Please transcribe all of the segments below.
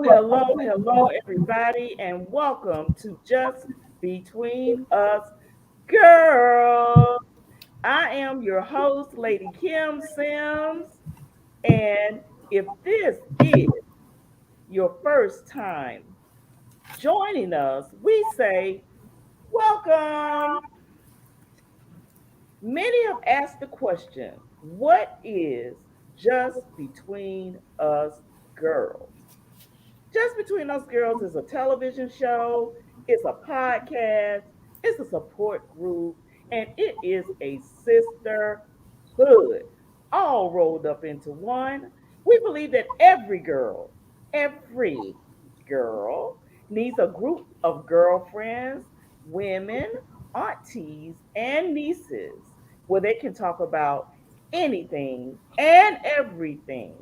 Hello, everybody, and welcome to Just Between Us Girls. I am your host, Lady Kim Sims, and if this is your first time joining us, we say welcome. Many have asked the question, what is Just Between Us Girls? Just Between Us Girls is a television show, it's a podcast, it's a support group, and it is a sisterhood, all rolled up into one. We believe that every girl needs a group of girlfriends, women, aunties, and nieces where they can talk about anything and everything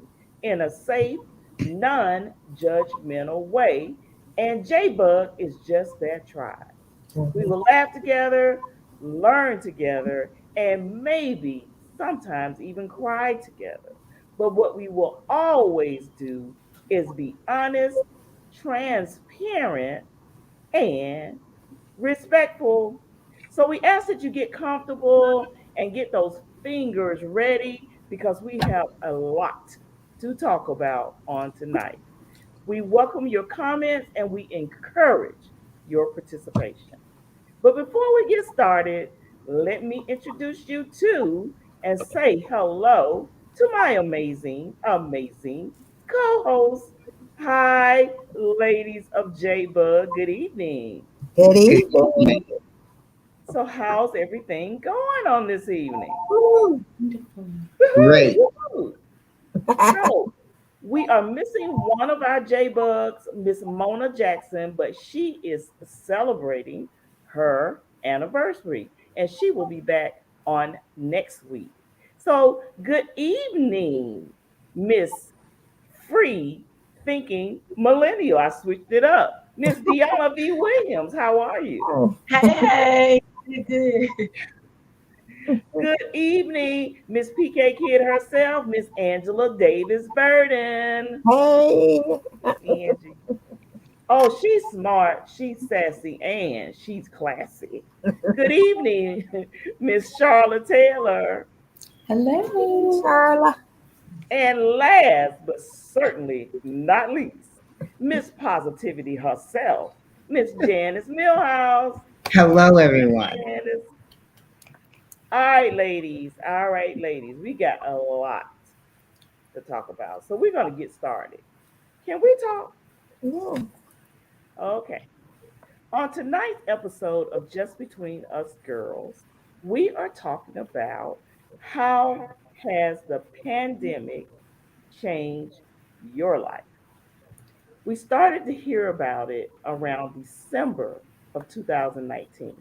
in a safe, non-judgmental way. And J-Bug is just that tribe. We will laugh together, learn together, and maybe sometimes even cry together. But what we will always do is be honest, transparent, and respectful. So we ask that you get comfortable and get those fingers ready because we have a lot to talk about on tonight. We welcome your comments and we encourage your participation. But before we get started, let me introduce you to and say hello to my amazing co host. Hi, ladies of J Bug. Good evening. Good Good evening. evening. So, how's everything going on this evening? Woo. Woohoo! Great. Woohoo! So, we are missing one of our J Bugs, Miss Mona Jackson, but she is celebrating her anniversary and she will be back on next week. So, good evening, Miss Free Thinking Millennial. I switched it up. Miss Deanna V. Williams, how are you? Oh, Hey, good. Good evening, Miss PK Kid herself, Miss Angela Davis Burden. hey. Angie. Oh, she's smart, she's sassy, and she's classy. Good evening, Miss Charlotte Taylor. Hello. Charla. And last but certainly not least, Miss Positivity herself, Miss Janice Millhouse. Hello, Miss everyone. Janice. All right, ladies. All right, ladies. We got a lot to talk about. So we're going to get started. Can we talk? Yeah. Okay. On tonight's episode of Just Between Us Girls, we are talking about how has the pandemic changed your life? We started to hear about it around December of 2019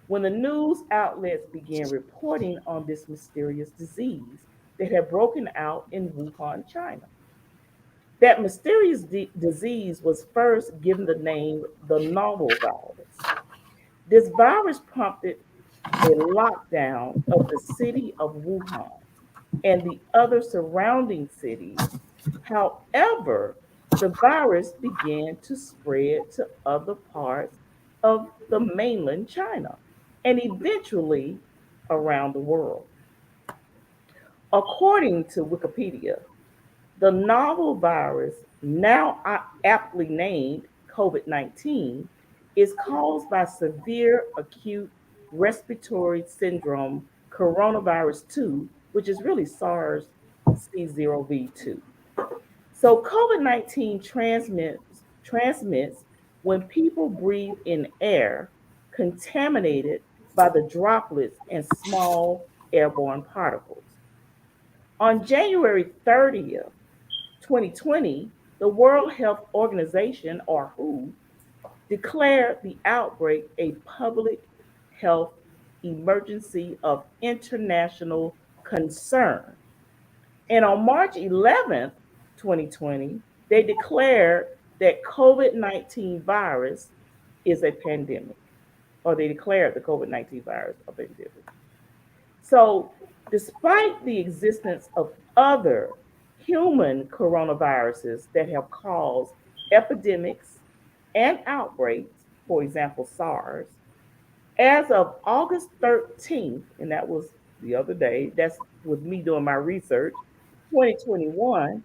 when the news outlets began reporting on this mysterious disease that had broken out in Wuhan, China. That mysterious disease was first given the name the novel virus. This virus prompted a lockdown of the city of Wuhan and the other surrounding cities. However, the virus began to spread to other parts of the mainland China and eventually around the world. According to Wikipedia, The novel virus, now aptly named COVID 19, is caused by severe acute respiratory syndrome coronavirus 2, which is really SARS CoV-2. So COVID 19 transmits when people breathe in air contaminated by the droplets and small airborne particles. On January 30th, 2020, the World Health Organization, or WHO, declared the outbreak a public health emergency of international concern. And on March 11th, 2020, they declared that COVID 19 virus is a pandemic, or they declared the COVID 19 virus a pandemic. So, despite the existence of other human coronaviruses that have caused epidemics and outbreaks, for example, SARS, as of August 13th, and that was the other day, that's with me doing my research, 2021,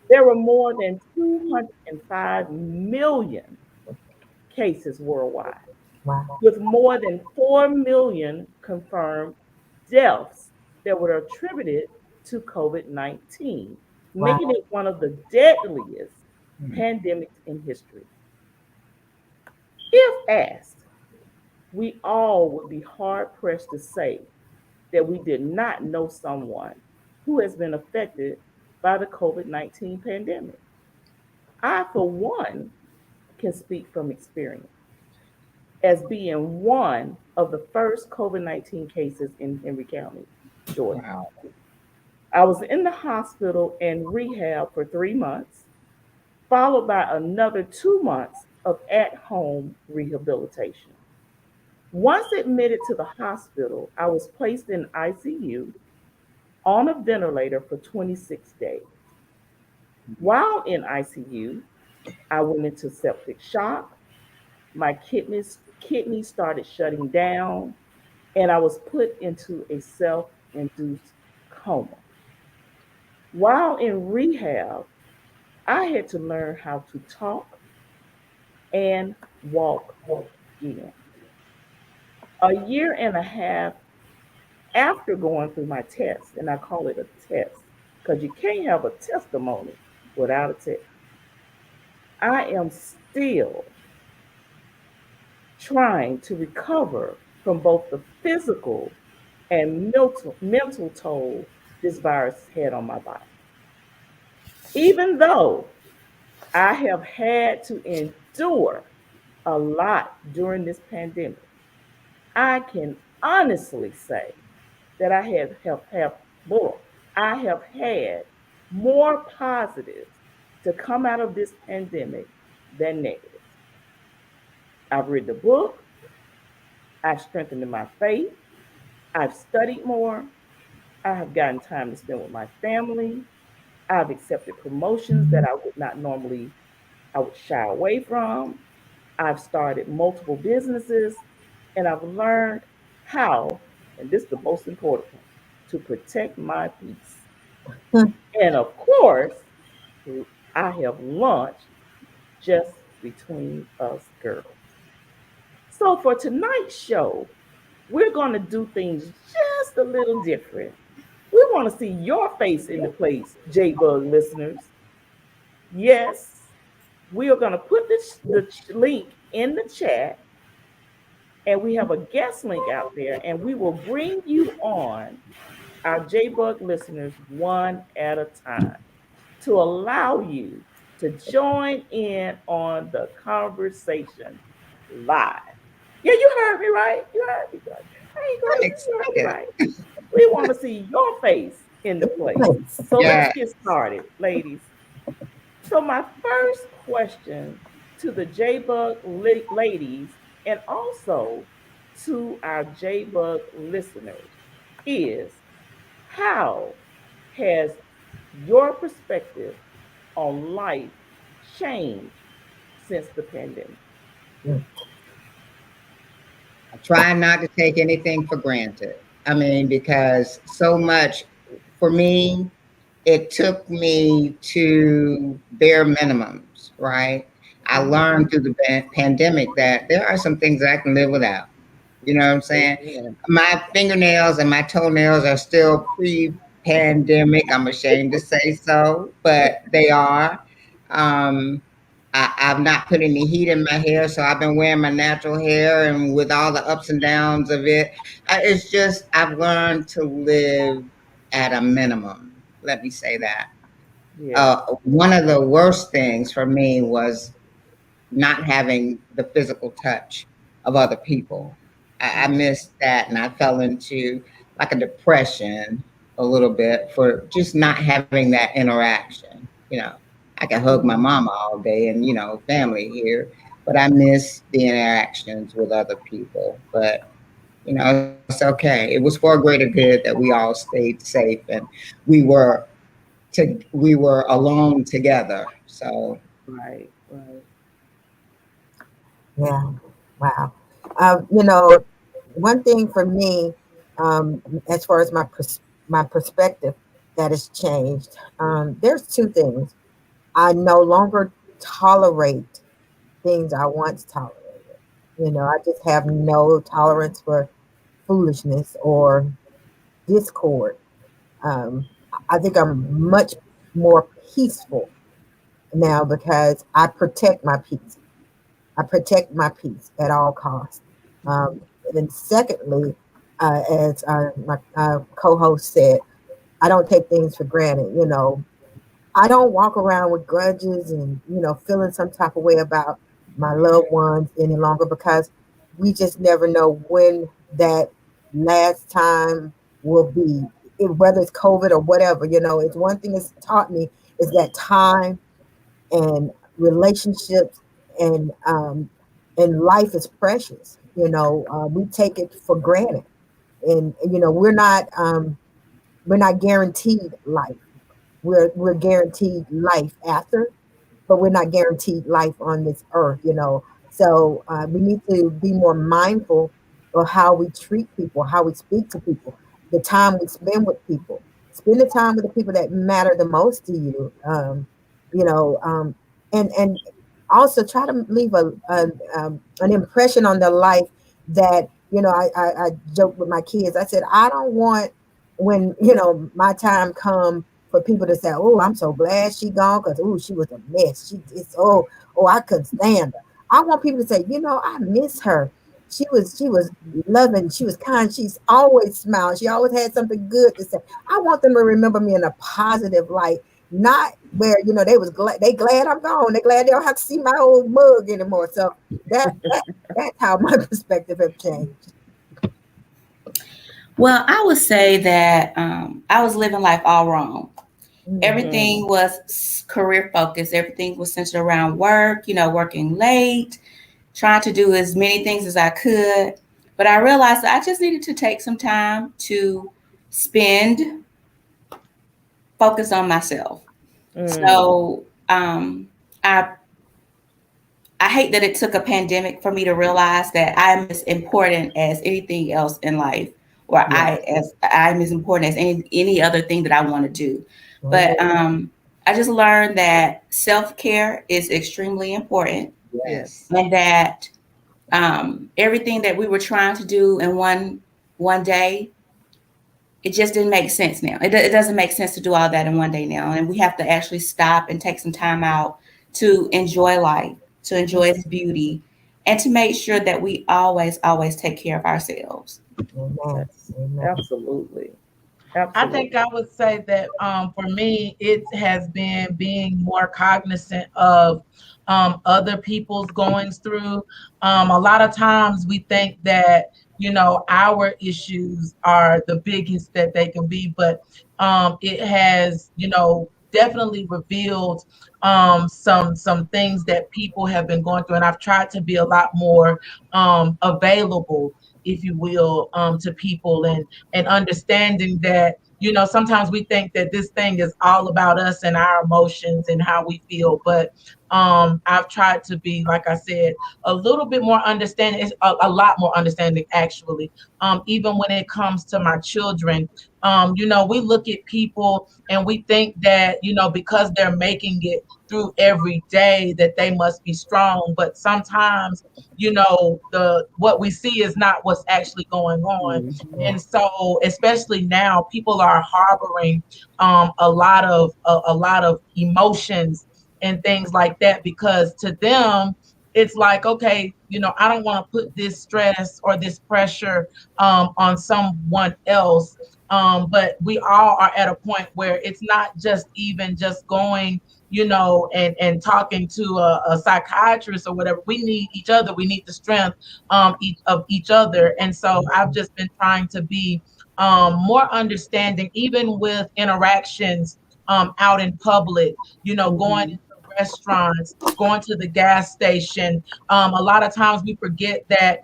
there were more than 205 million cases worldwide, Wow. with more than 4 million confirmed deaths that were attributed to COVID 19, making Wow. it one of the deadliest Mm. pandemics in history. If asked, we all would be hard pressed to say that we did not know someone who has been affected by the COVID 19 pandemic. I, for one, can speak from experience as being one of the first COVID 19 cases in Henry County, Georgia. Wow. I was in the hospital and rehab for 3 months, followed by another 2 months of at home rehabilitation. Once admitted to the hospital, I was placed in ICU on a ventilator for 26 days. While in ICU, I went into septic shock, my kidneys started shutting down, and I was put into a self-induced coma. While in rehab, I had to learn how to talk and walk again. A year and a half after going through my test, and I call it a test because you can't have a testimony without a test, I am still trying to recover from both the physical and mental toll this virus had on my body. Even though I have had to endure a lot during this pandemic, I can honestly say that have more. I have had more positives to come out of this pandemic than negatives. I've read the book, I've strengthened my faith, I've studied more, I have gotten time to spend with my family, I've accepted promotions that I would not normally I would shy away from. I've started multiple businesses and I've learned how, and this is the most important one, to protect my peace. And of course, I have launched Just Between Us Girls. So for tonight's show, we're going to do things just a little different. We want to see your face in the place, J Bug listeners. Yes, we are going to put the link in the chat, and we have a guest link out there, and we will bring you on, our JBug listeners, one at a time to allow you to join in on the conversation live. Yeah, you heard me right. You heard me right. I ain't I'm going to you heard me excited. right. We want to see your face in the place. So let's Yeah. get started, ladies. So my first question to the JBug ladies and also to our JBug listeners is, how has your perspective on life changed since the pandemic? I try not to take anything for granted. I mean, because so much for me, it took me to bare minimums, right? I learned through the pandemic that there are some things that I can live without. You know what I'm saying? Amen. My fingernails and my toenails are still pre-pandemic. I'm ashamed to say so, but they are. Um, I've not put any heat in my hair, so I've been wearing my natural hair, and with all the ups and downs of it, it's just I've learned to live at a minimum. Let me say that. Yeah. One of the worst things for me was not having the physical touch of other people. I Mm-hmm. missed that, and I fell into like a depression a little bit for just not having that interaction. I can hug my mama all day and, family here, but I miss the interactions with other people. But, it's okay. It was for a greater good that we all stayed safe, and we were we were alone together. So Right. Right. Yeah. Wow. One thing for me, as far as my perspective that has changed, there's two things. I no longer tolerate things I once tolerated. I just have no tolerance for foolishness or discord. Um, I think I'm much more peaceful now because I protect my peace. I protect my peace at all costs. Um, and secondly, as my co-host said, I don't take things for granted. I don't walk around with grudges and feeling some type of way about my loved ones any longer because we just never know when that last time will be, whether it's COVID or whatever. It's one thing it's taught me is that time and relationships and life is precious. We take it for granted, and we're not guaranteed life. We're guaranteed life after, but we're not guaranteed life on this earth. So we need to be more mindful of how we treat people, how we speak to people, the time we spend with people. Spend the time with the people that matter the most to you. You know, um, and also try to leave an impression on their life that I joke with my kids. I said I don't want when my time come for people to say, "Oh, I'm so glad she gone because oh, she was a mess. She is oh, I couldn't stand her." I want people to say, I miss her. She was loving. She was kind. She's always smiled. She always had something good to say. I want them to remember me in a positive light, not where they was glad. They glad I'm gone. They glad they don't have to see my old mug anymore. So that's how my perspective have changed. Well, I would say that I was living life all wrong. Mm-hmm. Everything was career focused. Everything was centered around work, working late, trying to do as many things as I could. But I realized that I just needed to take some time to spend, focus on myself. Mm. So I I hate that it took a pandemic for me to realize that I'm as important as anything else in life, or Yeah. I'm as important as any other thing that I want to do. Oh, But I just learned that self care is extremely important, yes. Yes. and that everything that we were trying to do in one day, it just didn't make sense now. It doesn't make sense to do all that in one day now, and we have to actually stop and take some time out to enjoy life, to enjoy its beauty, and to make sure that we always take care of ourselves. amen. Yes. Amen. Absolutely. I think Absolutely. I would say that for me, it has been being more cognizant of other people's goings through. A lot of times we think that, our issues are the biggest that they can be, but it has, definitely revealed some things that people have been going through. And I've tried to be a lot more available, if you will, to people and understanding that sometimes we think that this thing is all about us and our emotions and how we feel. But I've tried to be, like I said, a little bit more understanding. It's a lot more understanding, actually. Even when it comes to my children, we look at people and we think that, because they're making it through every day, that they must be strong. But sometimes, the what we see is not what's actually going on. Mhm. And so, especially now, people are harboring a lot of emotions and things like that, because to them it's like, okay, I don't want to put this stress or this pressure on someone else. But we all are at a point where it's not just even just going, and talking to a psychiatrist or whatever. We need each other. We need the strength of each other. And so I've just been trying to be more understanding, even with interactions out in public, going Mhm. into restaurants, going to the gas station. A lot of times we forget that,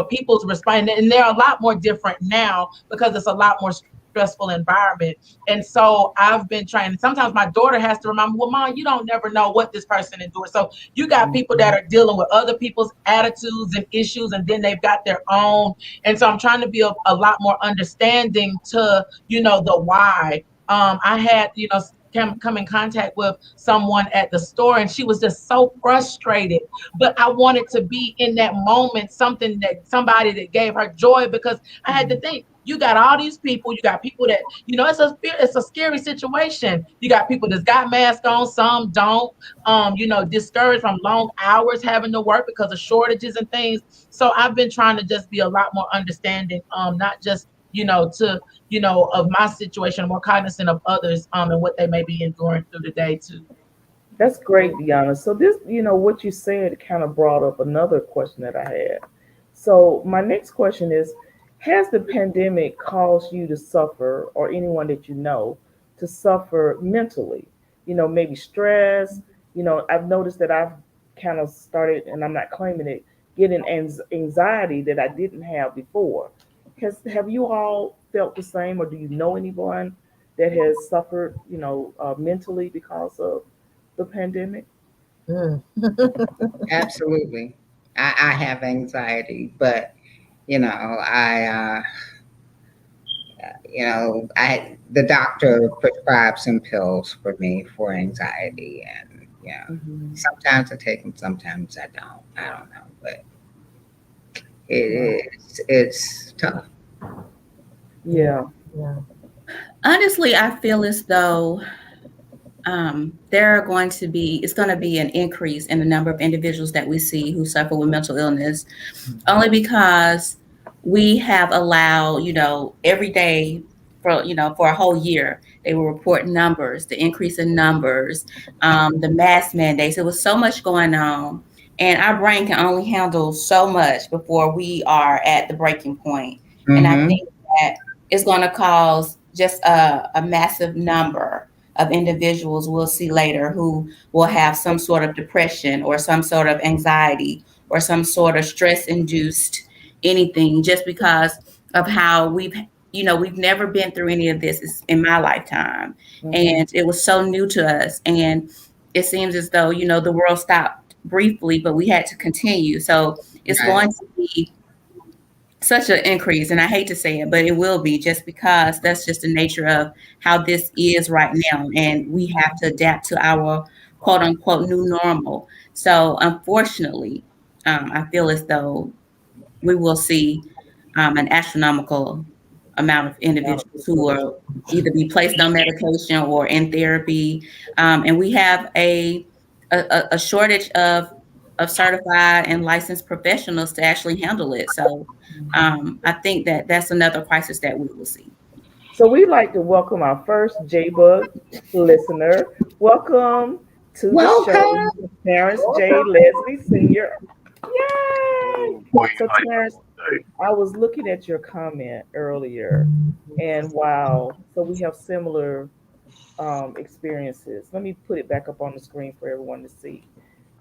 people's response, and they're a lot more different now because it's a lot more stressful environment. And so I've been trying. Sometimes my daughter has to remind me, well, Mom, you don't never know what this person is doing. So you got people that Mhm. are dealing with other people's attitudes and issues, and then they've got their own. And so I'm trying to be a lot more understanding to, the why. I had, come in contact with someone at the store, and she was just so frustrated. But I wanted to be in that moment, somebody that gave her joy, because I had to think, you got all these people, you got people that, it's a scary situation. You got people that's got masks on, some don't, discouraged from long hours having to work because of shortages and things. So I've been trying to just be a lot more understanding, not just, to, of my situation, more cognizant of others, and what they may be enduring through the day too. That's great, Deanna. So this, what you said kind of brought up another question that I had. So my next question is, has the pandemic caused you to suffer, or anyone that you know, to suffer mentally? Maybe stress. I've noticed that I've kind of started, and I'm not claiming it, getting anxiety that I didn't have before. Have you all felt the same, or do you know anyone that has suffered, mentally because of the pandemic? Mm. Absolutely. I have anxiety, but I the doctor prescribed some pills for me for anxiety, and Hmm. sometimes I take them, sometimes I don't. I don't know, but Wow. it's tough. Yeah, Yeah. yeah. Honestly, I feel as though there are going to be it's going to be an increase in the number of individuals that we see who suffer with mental illness, only because we have allowed, every day for, for a whole year, they will report numbers, the increase in numbers, the mask mandates. There was so much going on, and our brain can only handle so much before we are at the breaking point. And I Mm-hmm. think that it's going to cause just a massive number of individuals we'll see later who will have some sort of depression or some sort of anxiety or some sort of stress induced anything, just because of how we've never been through any of this in my lifetime, Hmm. and it was so new to us. And it seems as though, the world stopped briefly, but we had to continue. So it's Right. going to be such an increase, and I hate to say it, but it will be, just because that's just the nature of how this is right now, and we have to adapt to our quote unquote new normal. So unfortunately, I feel as though we will see an astronomical amount of individuals who will either be placed on medication or in therapy, and we have a shortage of certified and licensed professionals to actually handle it. So I think that that's another crisis that we will see. So we'd like to welcome our first J-Bug listener. Welcome to the show, Welcome. Mr. Terrence J. Leslie Sr. Yay! Queen, So how you Terrence, doing today? I was looking at your comment earlier, and wow, so we have similar experiences. Let me put it back up on the screen for everyone to see.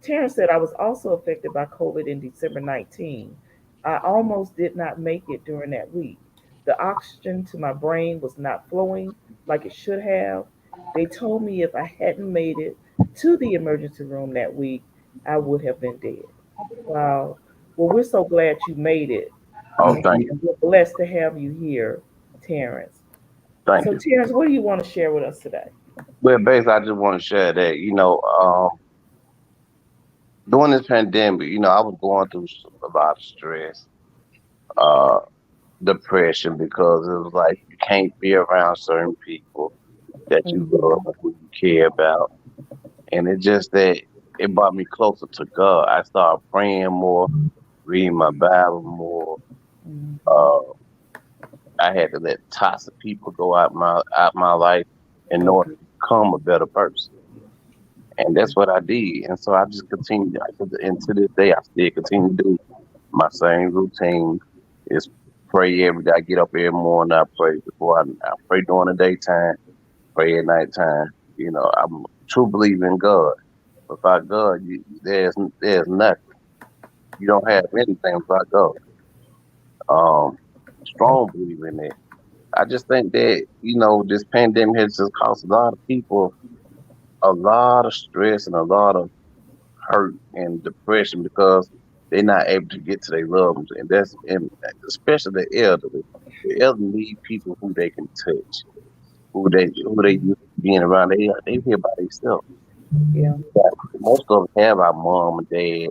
Terrence said, I was also affected by COVID in December 19. I almost did not make it during that week. The oxygen to my brain was not flowing like it should have. They told me if I hadn't made it to the emergency room that week, I would have been dead. Wow. Well, we're so glad you made it. Oh, And thank you, we're blessed to have you here, Terrence. thank So, you. Terrence, what do you want to share with us today? Well, basically, I just want to share that, during this pandemic, I was going through a lot of stress, uh, depression, because it was like you can't be around certain people that you love Mm-hmm. and who you care about. And it's just that it brought me closer to God. I started praying more, reading my Bible more. Mm-hmm. Uh, I had to let toxic people go out my life in order Okay. to become a better person. And that's what I did. And so I just continued. And to this day, I still continue to do my same routine. Is pray every day. I get up every morning. I pray I pray during the daytime. Pray at nighttime. I'm a true believer in God. Without God, there's nothing. You don't have anything without God. Um, strong believer in that. I just think that this pandemic has just caused a lot of people a lot of stress and a lot of hurt and depression because they're not able to get to their loved ones, and especially the elderly. The elderly need people who they can touch, who they used to being around. They here by themselves. Yeah. Most of them have our mom and dad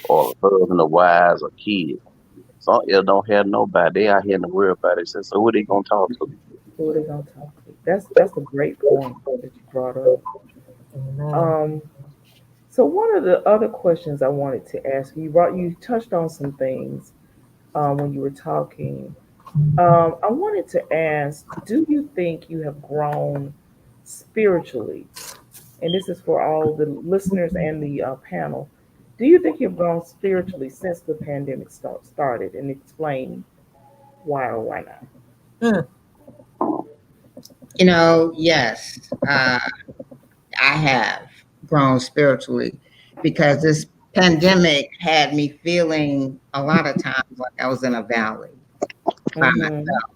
or husband or wives or kids. Some don't have nobody. They out here in the world by themselves. So who they gonna talk to? Who are they gonna talk to? That's a great point that you brought up. Amen. Um, so one of the other questions I wanted to ask you, you touched on some things when you were talking. I wanted to ask, do you think you have grown spiritually? And this is for all the listeners and the panel. Do you think you've grown spiritually since the pandemic started? And explain why or why not. Mm, Yes, I have grown spiritually because this pandemic had me feeling a lot of times like I was in a valley by Mm-hmm. myself.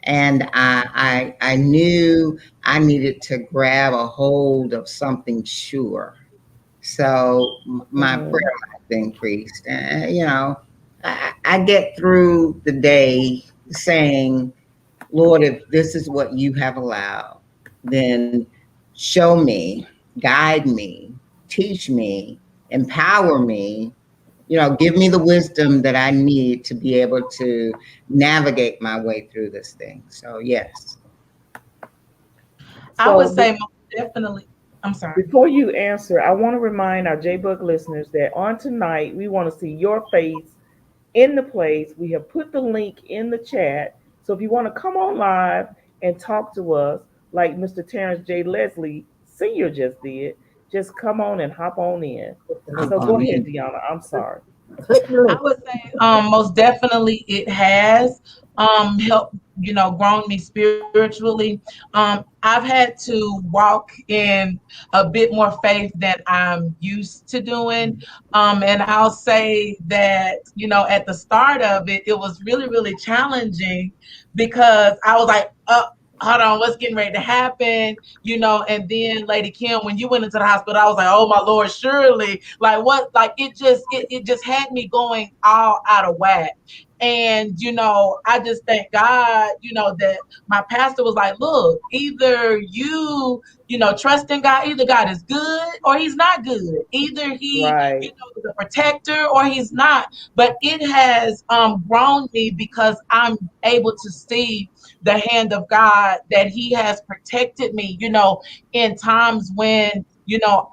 And I knew I needed to grab a hold of something sure. So my Mm-hmm. prayer life increased. And, I get through the day saying, Lord, if this is what you have allowed, then show me, guide me, teach me, empower me, give me the wisdom that I need to be able to navigate my way through this thing. So, yes. I would So say most definitely. I'm sorry. before you answer, I want to remind our JBug listeners that on tonight, we want to see your face in the place. We have put the link in the chat. So if you want to come on live and talk to us, like Mr. Terrence J. Leslie Sr. just did, just come on and hop on in. Click the Hop link So in. go on ahead, in. Deanna. I'm sorry. Click the I link. would say most definitely it has helped, grown me spiritually. I've had to walk in a bit more faith than I'm used to doing. And I'll say that, at the start of it, it was really, really challenging because I was like, hold on, what's getting ready to happen? And then Lady Kim, when you went into the hospital, I was like, oh my Lord, surely, like what, like it just had me going all out of whack. And I just thank God, that my pastor was like, look, either trust in God, either God is good or he's not good. Either he, Right. is a protector or he's not. But it has grown me because I'm able to see the hand of God, that he has protected me, in times when,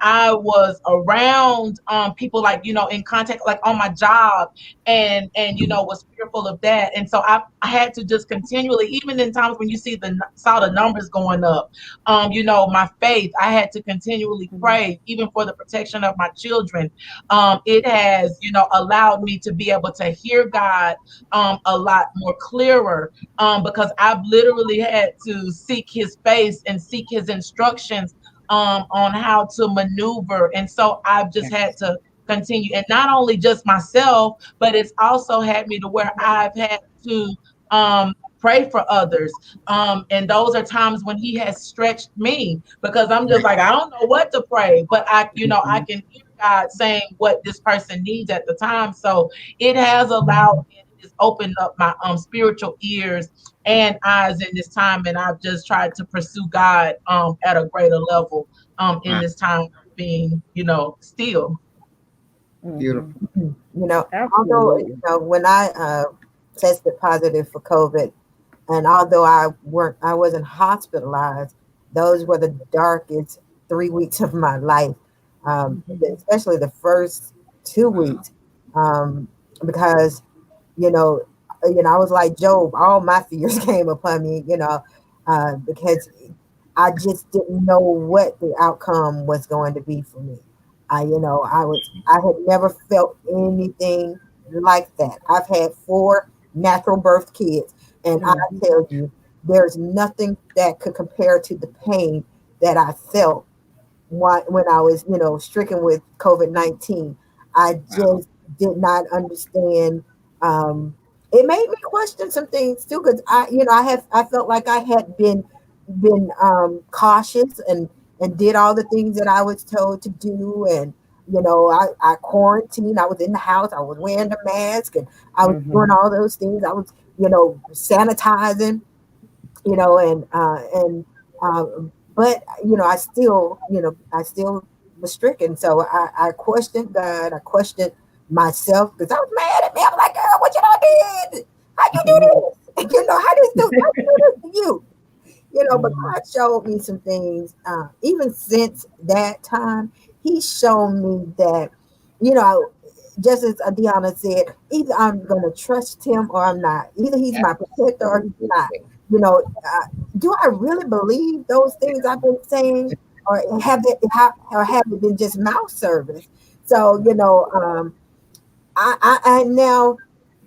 I was around people, like, in contact, like on my job, and was fearful of that. And so I had to just continually, even in times when you saw the numbers going up, my faith, I had to continually Mhm. pray, even for the protection of my children. It has, allowed me to be able to hear God a lot more clearer, because I've literally had to seek his face and seek his instructions on how to maneuver. And so I've just had Yes. to continue, and not only just myself, but it's also had me to where I've had to pray for others. And those are times when he has stretched me because I'm just like, I don't know what to pray, but I can hear God saying what this person needs at the time. So it has allowed me, it's opened up my spiritual ears and eyes in this time. And I've just tried to pursue God at a greater level in this time of being, still. Mhm. Beautiful. Although Absolutely. when I tested positive for COVID, and although I wasn't hospitalized, those were the darkest 3 weeks of my life, especially the first 2 weeks, because you know, I was like Job. All my fears came upon me, because I just didn't know what the outcome was going to be for me. I had never felt anything like that. I've had 4 natural birth kids, and I Mhm. tell you, there's nothing that could compare to the pain that I felt when I was, stricken with COVID-19. I Wow. just did not understand. It made me question some things too, because I felt like I had been cautious and did all the things that I was told to do, and I quarantined. I was in the house. I was wearing the mask, and I was doing Mhm. all those things. I was, sanitizing, and but I still was stricken. So I questioned God. I questioned myself because I was mad at me. I was like, girl, what you done did? How you do Mhm. this? How you do this to you? But Mhm. God showed me some things. Even since that time, He showed me that, you know, just as Deanna said, either I'm going to trust Him or I'm not. Either He's my protector or He's not. Absolutely. Do I really believe those things I've been saying, or have it been just mouth service? So, I now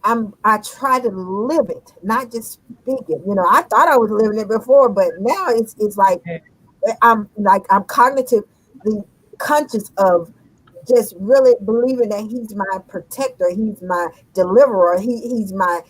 I try to live it, not just speak it. I thought I was living it before, but now it's like I'm cognitively conscious of just really believing that he's my protector, he's my deliverer, he's my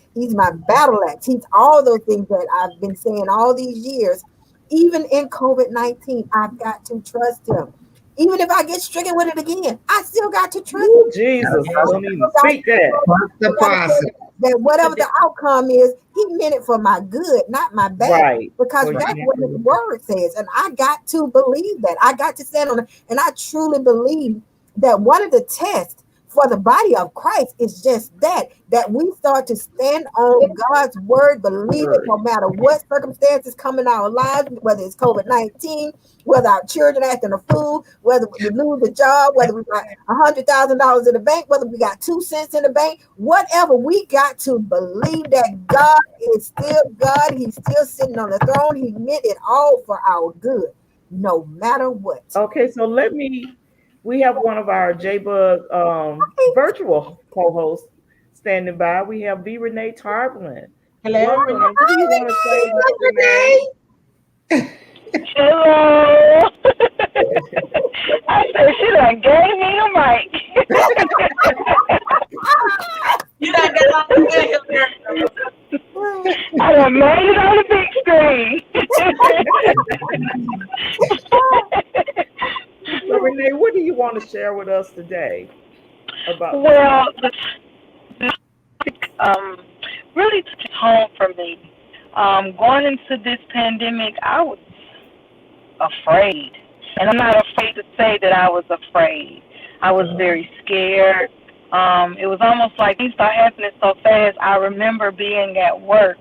battle axe, he's all those things that I've been saying all these years. Even in COVID-19, I've got to trust him. Even if I get stricken with it again, I still got to trust Ooh, him. Jesus, I don't even still got speak that. Trust the got to process. trust that whatever the outcome is, he meant it for my good, not my bad. Right. Because For that's you. what his word says. And I got to believe that. I got to stand on it. And I truly believe that one of the tests for the body of Christ is just that we start to stand on God's word, believe it no matter what circumstances come in our lives, whether it's COVID-19, whether our children acting a fool, whether we lose a job, whether we got $100,000 in the bank, whether we got 2 cents in the bank, whatever, we got to believe that God is still God. He's still sitting on the throne. He meant it all for our good, no matter what. Okay, so we have one of our JBug virtual co-hosts standing by. We have V. Renee Tarplin. Hello. Welcome. What do you want to say, Miss Renee? Renee. Hello. I said she done gave me the mic. You done got on the good here, I done made it on the big So, screen. Renee, what do you want to share with us today about this Well, topic? the topic really touches home for me. Going into this pandemic, I was afraid. And I'm not afraid to say that I was afraid. I was very scared. It was almost like things started happening so fast. I remember being at work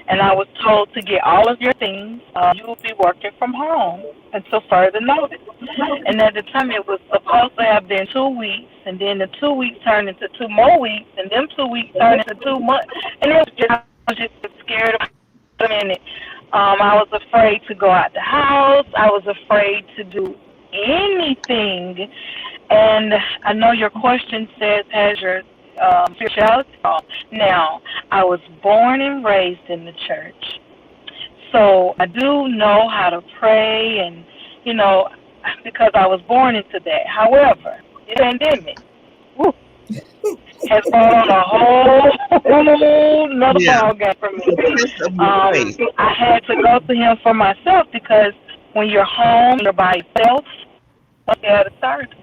and I was told to get all of your things. You will be working from home until further notice. And at the time, it was supposed to have been 2 weeks, and then the 2 weeks turned into 2 more weeks, and them 2 weeks turned into 2 months. And I was just scared of a minute. I was afraid to go out the house. I was afraid to do anything. And I know your question says, has your spirituality gone? Now, I was born and raised in the church. So I do know how to pray and, you know, because I was born into that. However, the pandemic has brought on a whole whole another Yeah. ball game for The me. test of your faith. I had to go to him for myself because when you're home, you're by yourself. You had to start.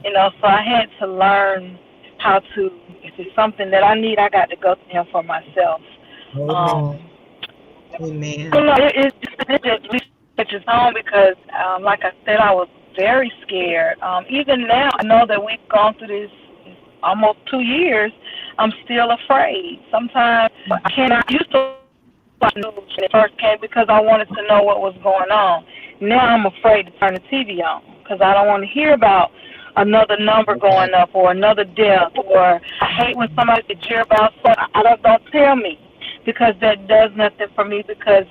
So I had to learn how to. If it's something that I need, I got to go to him for myself. Amen. Um, Amen. no, it just reaches home because, like I said, I was very scared. Even now, I know that we've gone through this almost 2 years. I'm still afraid. Sometimes I cannot used to watch news when it first came because I wanted to know what was going on. Now I'm afraid to turn the TV on because I don't want to hear about another number going up or another death. Or I hate when somebody gets cheer about something. Don't tell me because that does nothing for me because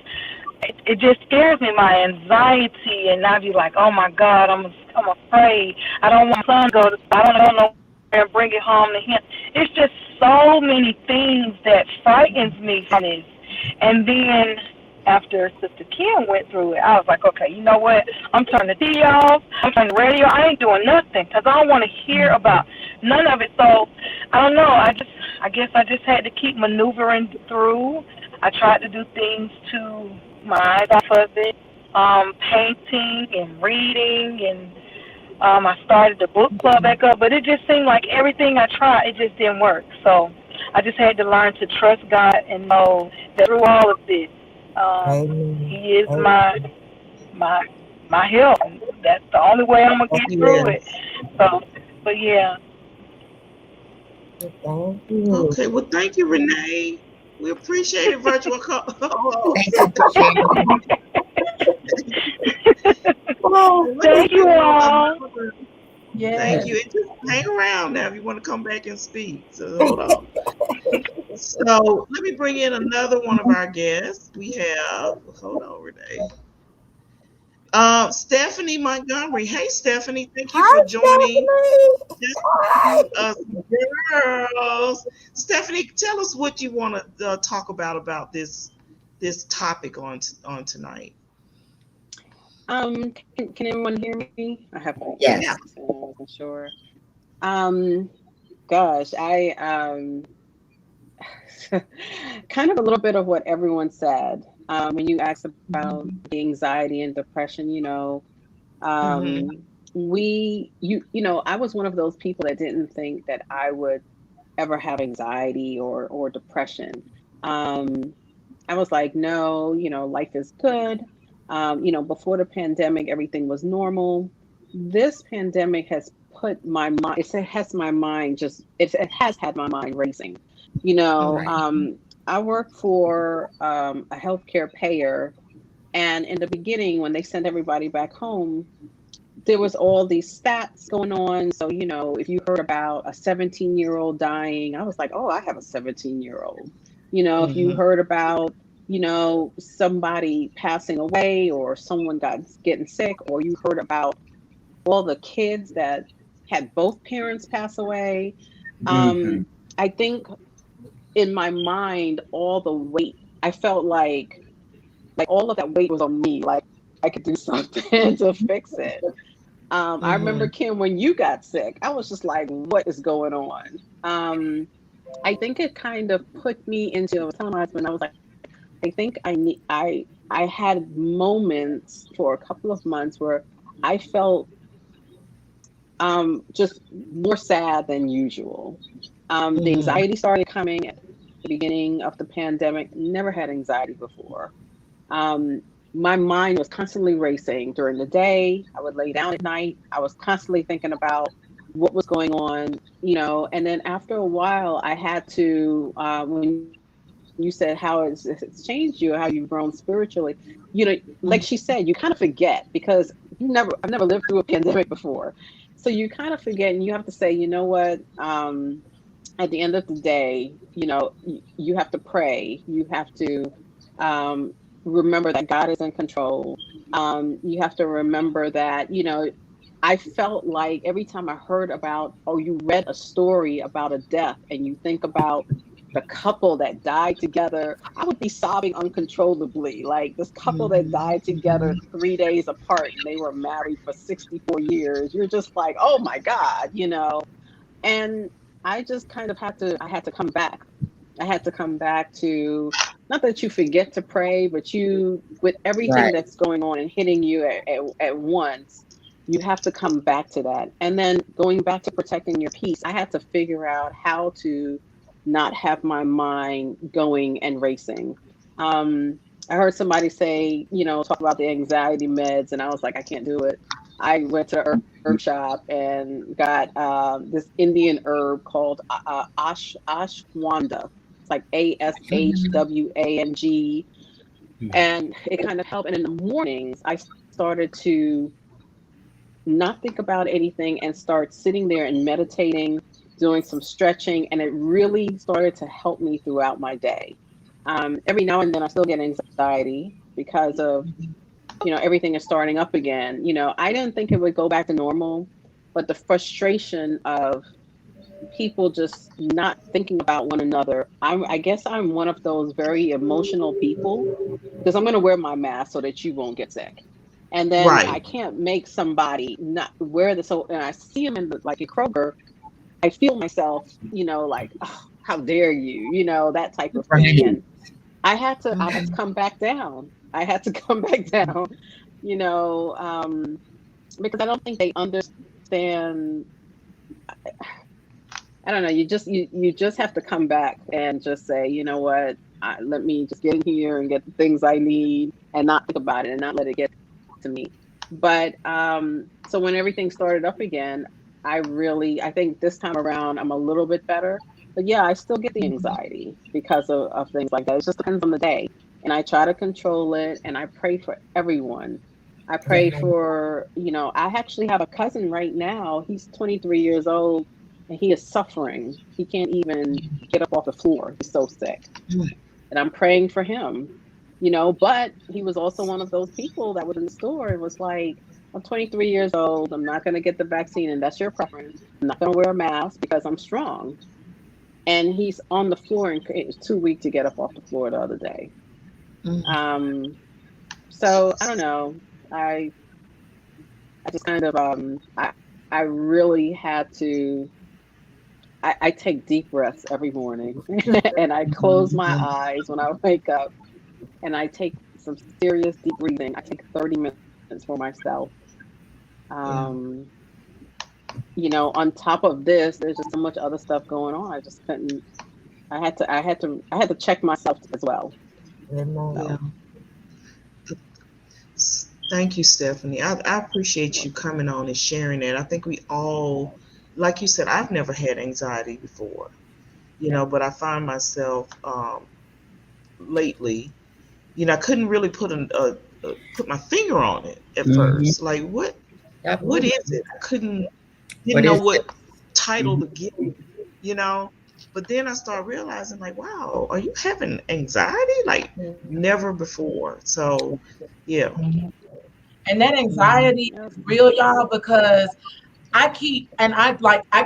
it just scares me, my anxiety, and I'd be like, oh my God, I'm afraid. I don't want my son to go to, I don't know where and bring it home to him. It's just so many things that frightens me from this. And then after Sister Kim went through it, I was like, okay, you know what? I'm turning the TV off. I'm turning the radio. I ain't doing nothing because I don't want to hear about none of it. So I don't know. I guess I just had to keep maneuvering through. I tried to do things to my eyes off of it, painting and reading, and I started the book club back up, but it just seemed like everything I tried, it just didn't work. So I just had to learn to trust God and know that through all of this, He is my help. That's the only way I'm gonna get through it. So, but yeah. Thank you. Okay, well, thank you, Renee. We appreciate it, virtual call. Thank you for sharing. Thank you all. Yeah. Thank you. And just hang around now if you want to come back and speak. So hold on. So let me bring in another one of our guests. We have, hold on, Renee. Stephanie Montgomery. Hey, Stephanie. Thank you for joining us, girls. Stephanie, tell us what you want to talk about this topic on tonight. Can everyone hear me? I have Yes. I wasn't sure. Gosh, I kind of a little bit of what everyone said. When you asked about the anxiety and depression, I was one of those people that didn't think that I would ever have anxiety or depression. I was like, no, life is good. Before the pandemic, everything was normal. This pandemic has put my mind, it has my mind it has had my mind racing. Right. I work for a healthcare payer. And in the beginning, when they sent everybody back home, there was all these stats going on. So, if you heard about a 17-year-old dying, I was like, oh, I have a 17-year-old. If you heard about, somebody passing away or someone getting sick, or you heard about all the kids that had both parents pass away. I think in my mind, all the weight, I felt like all of that weight was on me. Like I could do something to fix it. I remember, Kim, when you got sick, I was just like, what is going on? I think it kind of put me into, I was telling my husband, I was like, I think I had moments for a couple of months where I felt just more sad than usual. The anxiety started coming at the beginning of the pandemic. Never had anxiety before. My mind was constantly racing during the day. I would lay down at night. I was constantly thinking about what was going on, and then after a while, I had to, when you said how it's changed you, how you've grown spiritually, like she said, you kind of forget because I've never lived through a pandemic before. So you kind of forget and you have to say, you know what, at the end of the day, you have to pray. You have to remember that God is in control. You have to remember that, I felt like every time I heard about, or you read a story about a death and you think about the couple that died together, I would be sobbing uncontrollably. Like this couple that died together 3 days apart and they were married for 64 years. You're just like, oh my God, And I just kind of had to come back I had to come back to, not that you forget to pray, but you, with everything Right. that's going on and hitting you at once, you have to come back to that. And then going back to protecting your peace, I had to figure out how to not have my mind going and racing. I heard somebody say, talk about the anxiety meds, and I was like, I can't do it. I went to the herb shop and got this Indian herb called ashwanda. It's like ASHWANG, and it kind of helped. And in the mornings, I started to not think about anything and start sitting there and meditating, doing some stretching, and it really started to help me throughout my day. Every now and then, I still get anxiety because of everything is starting up again. I didn't think it would go back to normal, but the frustration of people just not thinking about one another. I guess I'm one of those very emotional people, because I'm going to wear my mask so that you won't get sick. And then I Right. can't make somebody not wear the, so, and I see them in like in Kroger, I feel myself, like, oh, how dare you, that type of thing. Right. And I had to come back down. I had to come back down, you know, um, because I don't think they understand. I don't know. You just have to come back and just say, you know what? Let me just get in here and get the things I need, and not think about it and not let it get to me. But so when everything started up again, I think this time around I'm a little bit better. But yeah, I still get the anxiety because of things like that. It just depends on the day. And I try to control it, and I pray for everyone. I pray for, I actually have a cousin right now. He's 23 years old, and he is suffering. He can't even get up off the floor. He's so sick. And I'm praying for him, but he was also one of those people that was in the store and was like, I'm 23 years old. I'm not going to get the vaccine, and that's your preference. I'm not going to wear a mask because I'm strong. And he's on the floor, and it was too weak to get up off the floor the other day. Um, so I don't know. I just kind of, I really had to, I take deep breaths every morning and I close my eyes when I wake up, and I take some serious deep breathing. I take 30 minutes for myself. Yeah. Um, on top of this, there's just so much other stuff going on. I just couldn't, I had to check myself as well. Yeah. So, Thank you, Stephanie. I appreciate you coming on and sharing that. I think we all, like you said, I've never had anxiety before, but I find myself lately, I couldn't really put my finger on it at Hmm. first. Like, what Absolutely. is it? I didn't What know is it? what title Mhm. to give it, you know. But then I started realizing, like, wow, are you having anxiety? Like, never before. So, yeah. And that Mhm. anxiety yep. is real, y'all, because I keep like I'm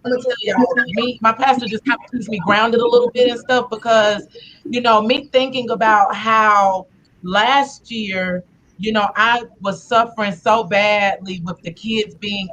gonna tell y'all, my pastor just kind of keeps me grounded a little bit and stuff, because me thinking about how last year, I was suffering so badly with the kids being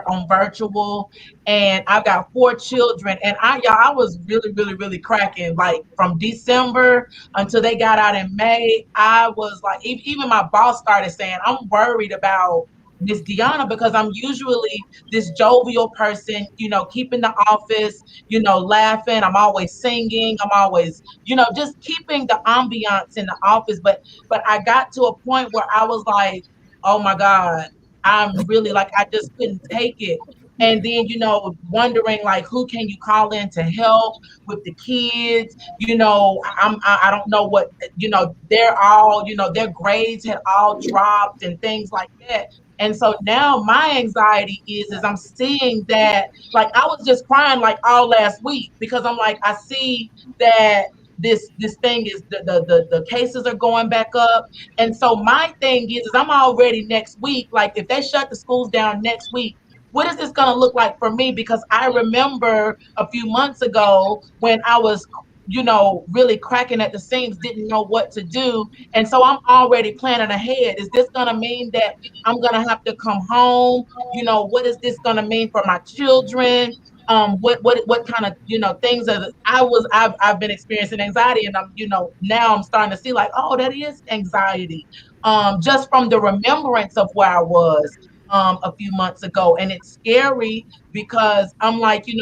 on virtual, and I've got 4 children, and I was really, really, really cracking, like from December until they got out in May. I was like, even my boss started saying, I'm worried about Miss Deanna, because I'm usually this jovial person, keeping the office, laughing. I'm always singing. I'm always, just keeping the ambiance in the office. But I got to a point where I was like, oh my God, I'm really like, I just couldn't take it. And then, wondering like, who can you call in to help with the kids? I don't know what, they're all, their grades had all dropped and things like that. And so now my anxiety is I'm seeing that, like, I was just crying like all last week, because I'm like, I see that this thing is the cases are going back up. And so my thing is I'm already next week, like if they shut the schools down next week, what is this going to look like for me? Because I remember a few months ago when I was, really cracking at the seams, didn't know what to do. And so I'm already planning ahead. Is this going to mean that I'm going to have to come home? What is this going to mean for my children? what kind of things that I've been experiencing anxiety, and I'm now I'm starting to see like, oh, that is anxiety, just from the remembrance of where I was a few months ago. And it's scary because I'm like, you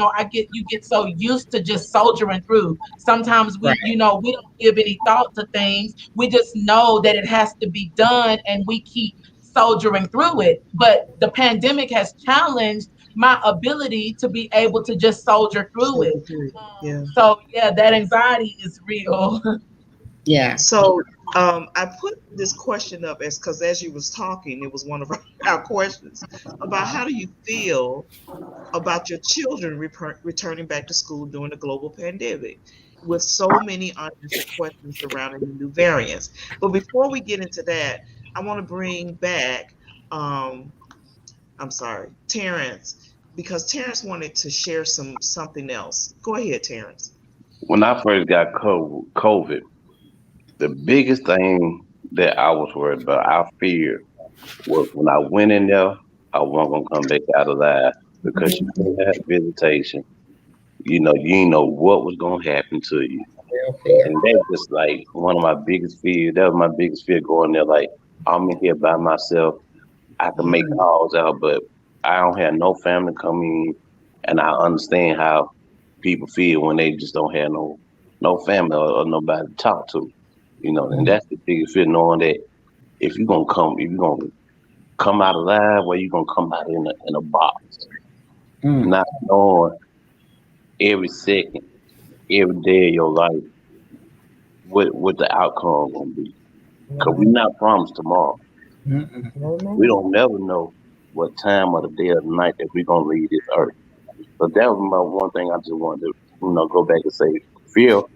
get so used to just soldiering through. Sometimes Right. we don't give any thought to things. We just know that it has to be done, and we keep soldiering through it. But the pandemic has challenged my ability to be able to just soldier through So it. good. Yeah. So yeah, that anxiety is real. Yeah. So I put this question up as because as you was talking, it was one of our questions about how do you feel about your children returning back to school during the global pandemic, with so many unanswered questions surrounding the new variants. But before we get into that, I want to bring back, I'm sorry, Terrence, because Terrence wanted to share something else. Go ahead, Terrence. When I first got COVID, the biggest thing that I was worried about, I feared, was when I went in there, I wasn't gonna come back out alive because you Mhm. couldn't have visitation. You didn't know what was gonna happen to you. Real fear. And that's just like one of my biggest fears. That was my biggest fear going there. Like, I'm in here by myself. I can make Mhm. calls out, but I don't have no family coming in. And I understand how people feel when they just don't have no family or nobody to talk to. And Mhm. that's the biggest fear, knowing that if you're gonna come out alive, well, you're gonna come out in a box, Mm. not knowing every second, every day of your life what the outcome gonna be. Cause we Amen. not promised tomorrow. Mm-mm. We Amen. don't never know what time of the day or the night that we're gonna leave this earth. So that was my one thing I just wanted to, go back and say, Phil,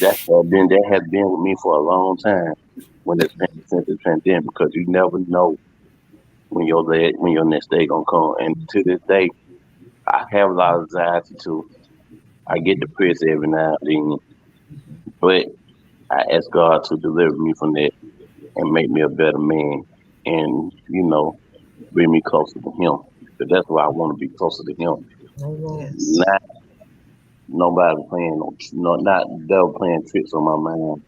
that has been with me for a long time when it's been since the pandemic, because you never know when your next day gonna come. And to this day, I have a lot of anxiety too. I get depressed every now and then, but I ask God to deliver me from that and make me a better man, and bring me closer to Him. But that's why I want to be closer to Him. Amen. Yes. Not nobody playing not devil playing tricks on my mind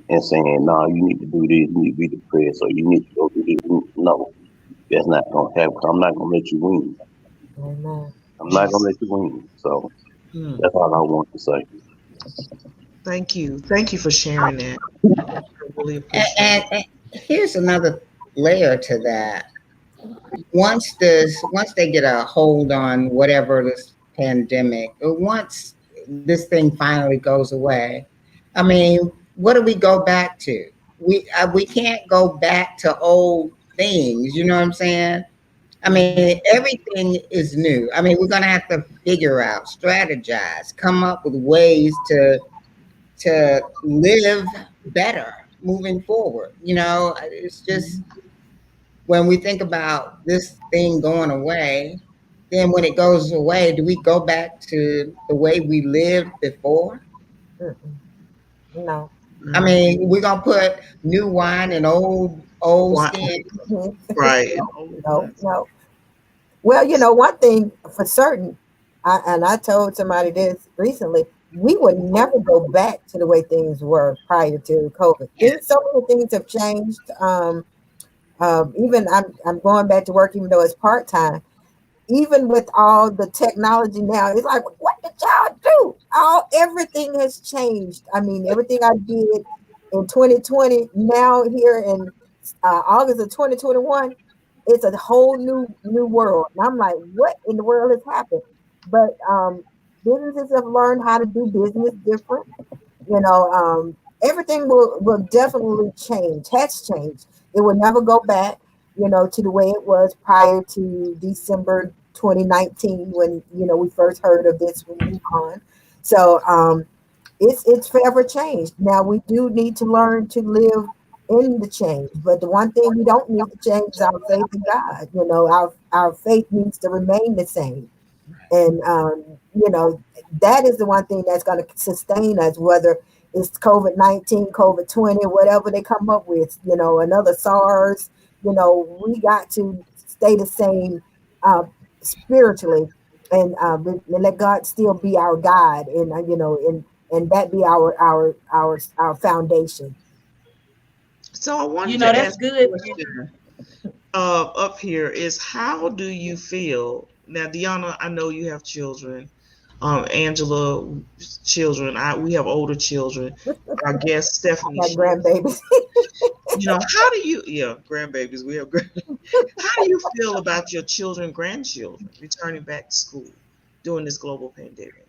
and saying, "No, you need to do this. You need to be depressed, or you need to go do this." No, that's not gonna happen. I'm not gonna let you win. Amen. I'm not gonna Yes. let you win. So Hmm. that's all I want to say. Thank you. Thank you for sharing that. I really And, appreciate and, it. and here's another layer to that. Once they get a hold on whatever this pandemic, or once this thing finally goes away, I mean, what do we go back to? We can't go back to old things. You know what I'm saying? I Mhm. mean, everything is new. I mean, we're gonna have to figure out, strategize, come up with ways to live better moving forward. It's just when we think about this thing going away, then when it goes away, do we go back to the way we lived before? Mm-mm. No. I No. mean, we're gonna put new wine in old Why? skin. Mhm. Right. No. Oh, No. yes. No. Well, one thing for certain, I told somebody this recently, we would never go back to the way things were prior to COVID. Yeah. So many things have changed. Even I'm going back to work, even though it's part time. Even with all the technology now, it's like, what did y'all do? Everything has changed. I mean, everything I did in 2020, now here in August of 2021, it's a whole new world. And I'm like, what in the world has happened? But businesses have learned how to do business different. Everything will definitely change, has changed. It will never go back, to the way it was prior to December 2019 when, we first heard of this from Wuhan. So it's forever changed. Now we do need to learn to live in the change. But the one thing we don't need to change is our faith in God. Our faith needs to remain the same. And, that is the one thing that's going to sustain us, whether it's COVID-19, COVID-20, whatever they come up with, another SARS, we got to stay the same uh, spiritually. and let God still be our guide, and and that be our foundation. So I wanted to That's ask good. a question up here is how do you feel now, Deanna? I know you have children. Angela, children. We have older children. Our guest I Stephanie, got she has. grandbabies. How do you? Yeah, grandbabies. We have. How do you feel about your children, grandchildren returning back to school during this global pandemic?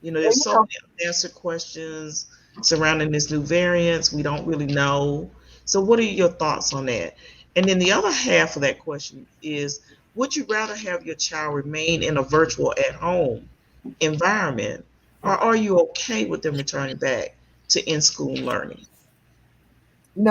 Well, There's so many unanswered questions surrounding this new variants. We don't really know. So, what are your thoughts on that? And then the other half of that question is, would you rather have your child remain in a virtual at home environment, or are you okay with them returning back to in school learning?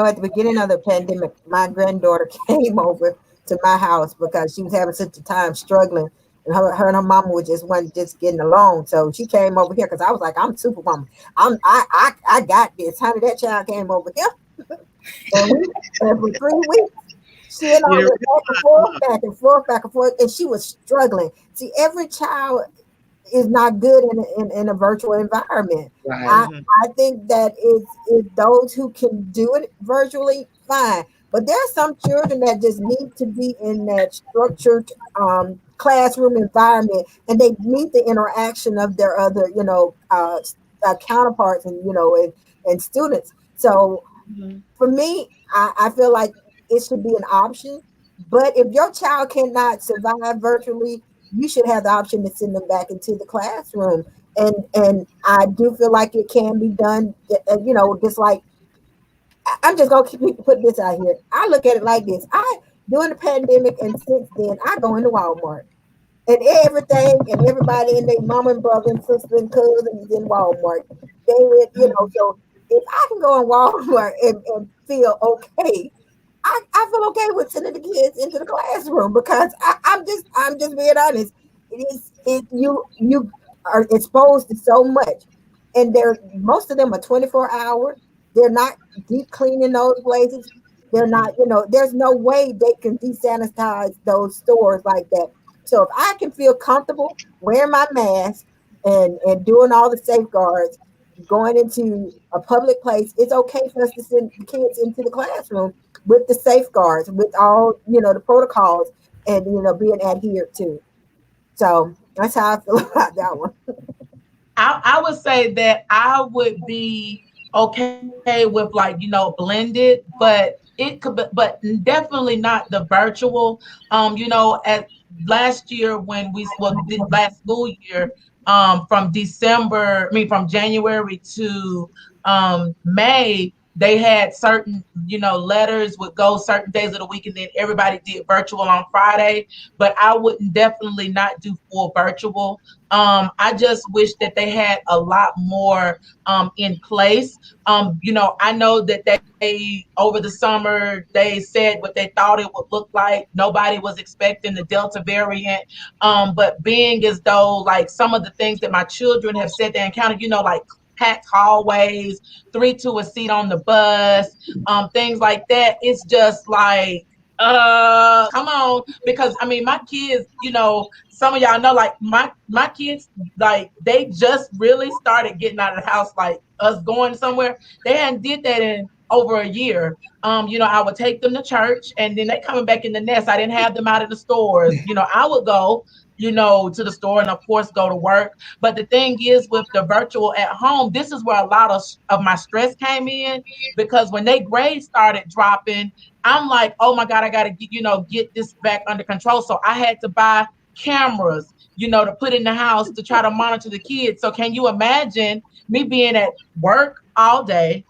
at the beginning of the pandemic, my granddaughter came over to my house because she was having such a time struggling, and her and her mama were just wasn't just getting along. So she came over here because I was like, I'm superwoman. I got this. Honey, that child came over here, and for 3 weeks, she and I You went back and forth, back and forth, back and forth, and she was struggling. See, every child is not good in a virtual environment. Right. I Mhm. I think that is those who can do it virtually, fine. But there are some children that just need to be in that structured classroom environment, and they need the interaction of their other, counterparts, and and students. So Mhm. for me, I feel like it should be an option. But if your child cannot survive virtually, you should have the option to send them back into the classroom. And I do feel like it can be done. Just like I'm just gonna put this out here. I look at it like this. I During the pandemic and since then, I go into Walmart and everything and everybody and their mom and brother and sister and cousins is in Walmart. So if I can go in Walmart and feel okay, I feel okay with sending the kids into the classroom because I'm just being honest. You are exposed to so much, and most of them are 24 hour. They're not deep cleaning those places. They're not, there's no way they can desanitize those stores like that. So if I can feel comfortable wearing my mask and doing all the safeguards, going into a public place, it's okay for us to send the kids into the classroom with the safeguards, with all the protocols, and being adhered to. So that's how I feel about that one. I would say that I would be okay with like, blended, but it could be, but definitely not the virtual. At last year when did last school year, from December, I mean from January to May, they had certain, letters would go certain days of the week, and then everybody did virtual on Friday. But I wouldn't definitely not do full virtual. I just wish that they had a lot more in place. I know that they over the summer they said what they thought it would look like. Nobody was expecting the Delta variant, but being as though like some of the things that my children have said they encountered, like packed hallways, three to a seat on the bus, things like that. It's just like, come on, because I mean, my kids, some of y'all know, like my kids, like they just really started getting out of the house, like us going somewhere. They hadn't did that in over a year. I would take them to church, and then they coming back in the nest. I didn't have them out in the stores. I would go, to the store and of course go to work. But the thing is, with the virtual at home, this is where a lot of my stress came in, because when they grades started dropping, I'm like, oh my God, I got to get this back under control. So I had to buy cameras, to put in the house to try to monitor the kids. So can you imagine me being at work all day,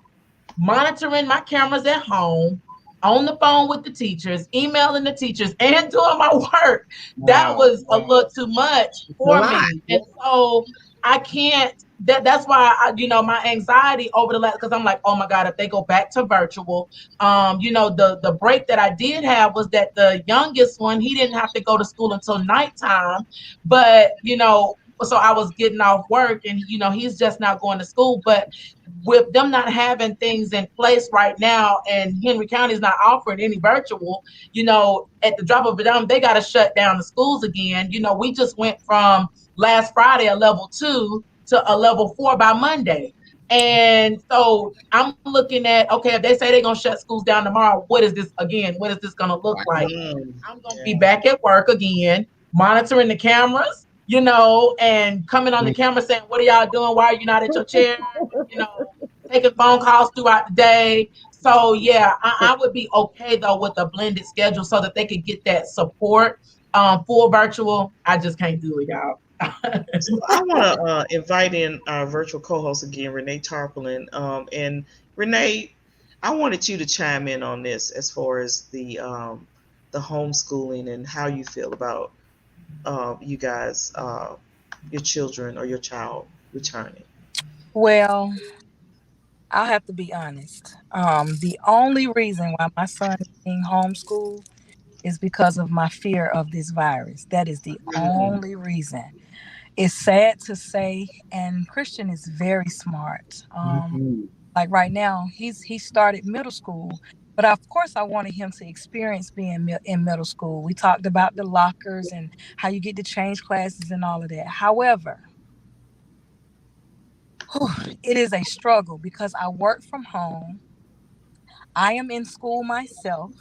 monitoring my cameras at home, on the phone with the teachers, emailing the teachers, and doing my work? That Wow. was a little too much It's a for lot. me. And so I can't, that's why my anxiety over the last, because I'm like, oh my God, if they go back to virtual, the break that I did have was that the youngest one, he didn't have to go to school until nighttime. But so I was getting off work, and he's just now going to school. But with them not having things in place right now, and Henry County is not offering any virtual, at the drop of a dime, they got to shut down the schools again. We just went from last Friday a level 2 to a level 4 by Monday. And so I'm looking at, okay, if they say they're going to shut schools down tomorrow, what is this again? What is this going to look like? I'm going to be back at work again, monitoring the cameras, and coming on the camera saying, what are y'all doing? Why are you not at your chair? Taking phone calls throughout the day. So yeah, I would be okay though with a blended schedule so that they could get that support. Full virtual, I just can't do it, y'all. So I want to invite in our virtual co-host again, Renee Tarpolin. And Renee, I wanted you to chime in on this as far as the homeschooling and how you feel about you guys, your children or your child returning. Well, I'll have to be honest. The only reason why my son is being homeschooled is because of my fear of this virus. That is the only reason. It's sad to say, and Christian is very smart. Like right now, he started middle school, but of course I wanted him to experience being in middle school. We talked about the lockers and how you get to change classes and all of that. However, it is a struggle because I work from home. I am in school myself,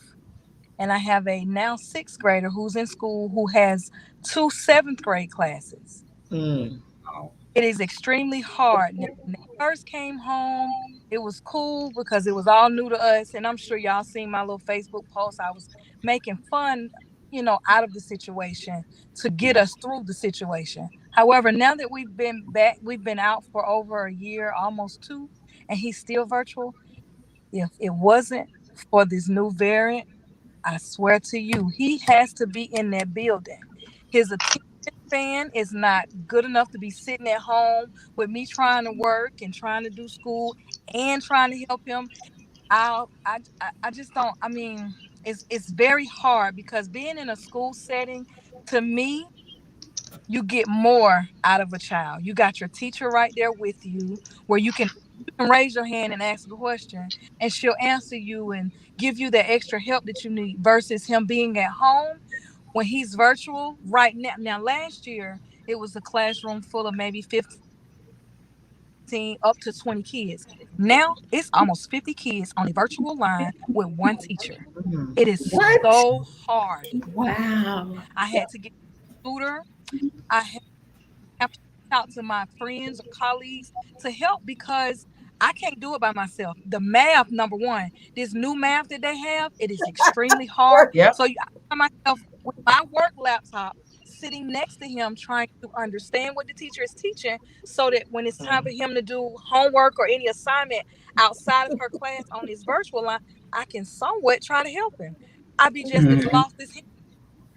and I have a now 6th grader who's in school who has 2 7th grade classes. It is extremely hard. Now, when they first came home, it was cool because it was all new to us. And I'm sure y'all seen my little Facebook post. I was making fun, out of the situation to get us through the situation. However, now that we've been back, we've been out for over a year, almost 2, and he's still virtual. If it wasn't for this new variant, I swear to you, he has to be in that building. His attention span is not good enough to be sitting at home with me trying to work and trying to do school and trying to help him. I just don't. I mean, it's very hard because being in a school setting, to me, you get more out of a child. You got your teacher right there with you, where you can raise your hand and ask a question, and she'll answer you and give you the extra help that you need. Versus him being at home when he's virtual right now. Now, last year it was a classroom full of maybe 15 up to 20 kids. Now it's almost 50 kids on a virtual line with one teacher. It is so hard. Wow. I had to get a tutor. I have to reach out to my friends or colleagues to help because I can't do it by myself. The math, number one, this new math that they have, it is extremely hard. Yep. So I find myself with my work laptop sitting next to him trying to understand what the teacher is teaching so that when it's time for him to do homework or any assignment outside of her class on his virtual line, I can somewhat try to help him. I be just as lost as him.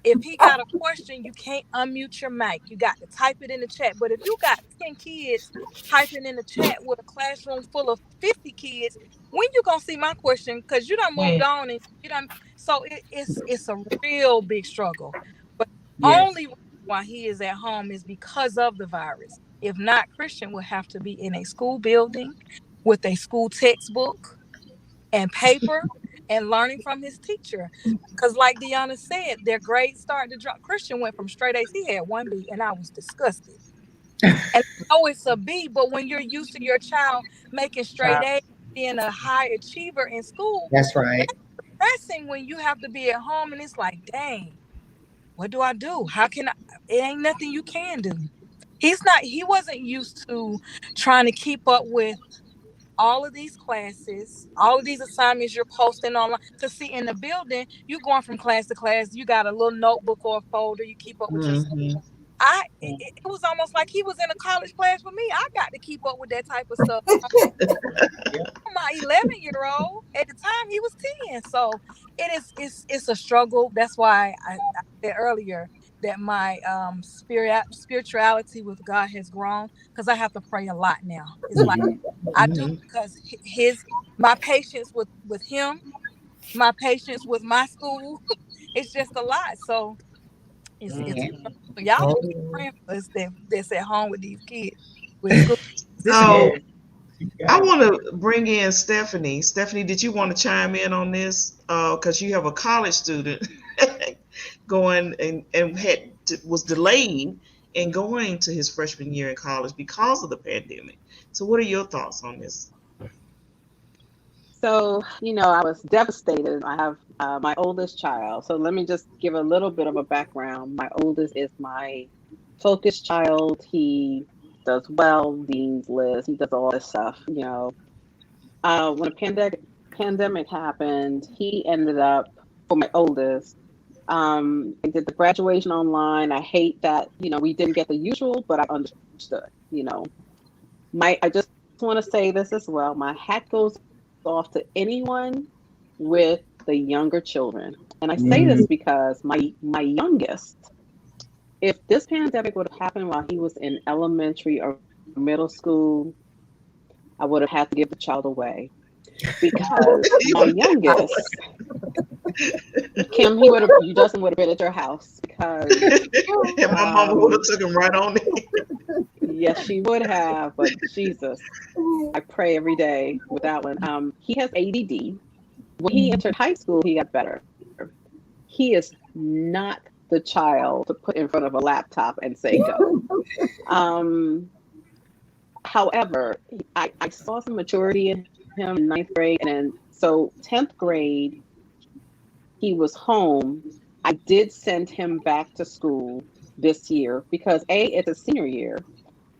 If he got a question, you can't unmute your mic. You got to type it in the chat. But if you got 10 kids typing in the chat with a classroom full of 50 kids, when you gonna see my question? Because you done moved on and you done. So it's a real big struggle. But only reason why he is at home is because of the virus. If not, Christian would have to be in a school building with a school textbook and paper and learning from his teacher. Because like Deanna said, their grades started to drop. Christian went from straight A's. He had 1 B, and I was disgusted. And I know it's a B, but when you're used to your child making straight A's, being a high achiever in school, That's right. it's depressing when you have to be at home and it's like, dang, what do I do? How can I? It ain't nothing you can do. He wasn't used to trying to keep up with all of these classes, all of these assignments you're posting online. To see in the building, you going from class to class, you got a little notebook or a folder, you keep up with yourself. It was almost like he was in a college class with me. I got to keep up with that type of stuff. My 11-year-old, at the time he was 10. So it's a struggle. That's why I said earlier that my spirituality with God has grown, because I have to pray a lot now. It's like I do, because my patience with him, my patience with my school, it's just a lot. So it's y'all keep praying for us that's at home with these kids with school. So I want to bring in Stephanie. Stephanie, did you want to chime in on this? Because you have a college student going and was delayed in going to his freshman year in college because of the pandemic. So, what are your thoughts on this? So, I was devastated. I have my oldest child. So let me just give a little bit of a background. My oldest is my focused child. He does well, dean's list, he does all this stuff. When a pandemic happened, he ended up, for my oldest, I did the graduation online. I hate that, we didn't get the usual, but I understood, I just want to say this as well. My hat goes off to anyone with the younger children. And I say this because my youngest, if this pandemic would have happened while he was in elementary or middle school, I would have had to give the child away. Because my youngest, Kim, Justin would have been at your house because and my mama would have took him right on in. Yes, she would have, but Jesus, I pray every day with that one. He has ADD. When he entered high school, he got better. He is not the child to put in front of a laptop and say go. However, I saw some maturity in him in 9th grade, and then so 10th grade, he was home. I did send him back to school this year because it's a senior year.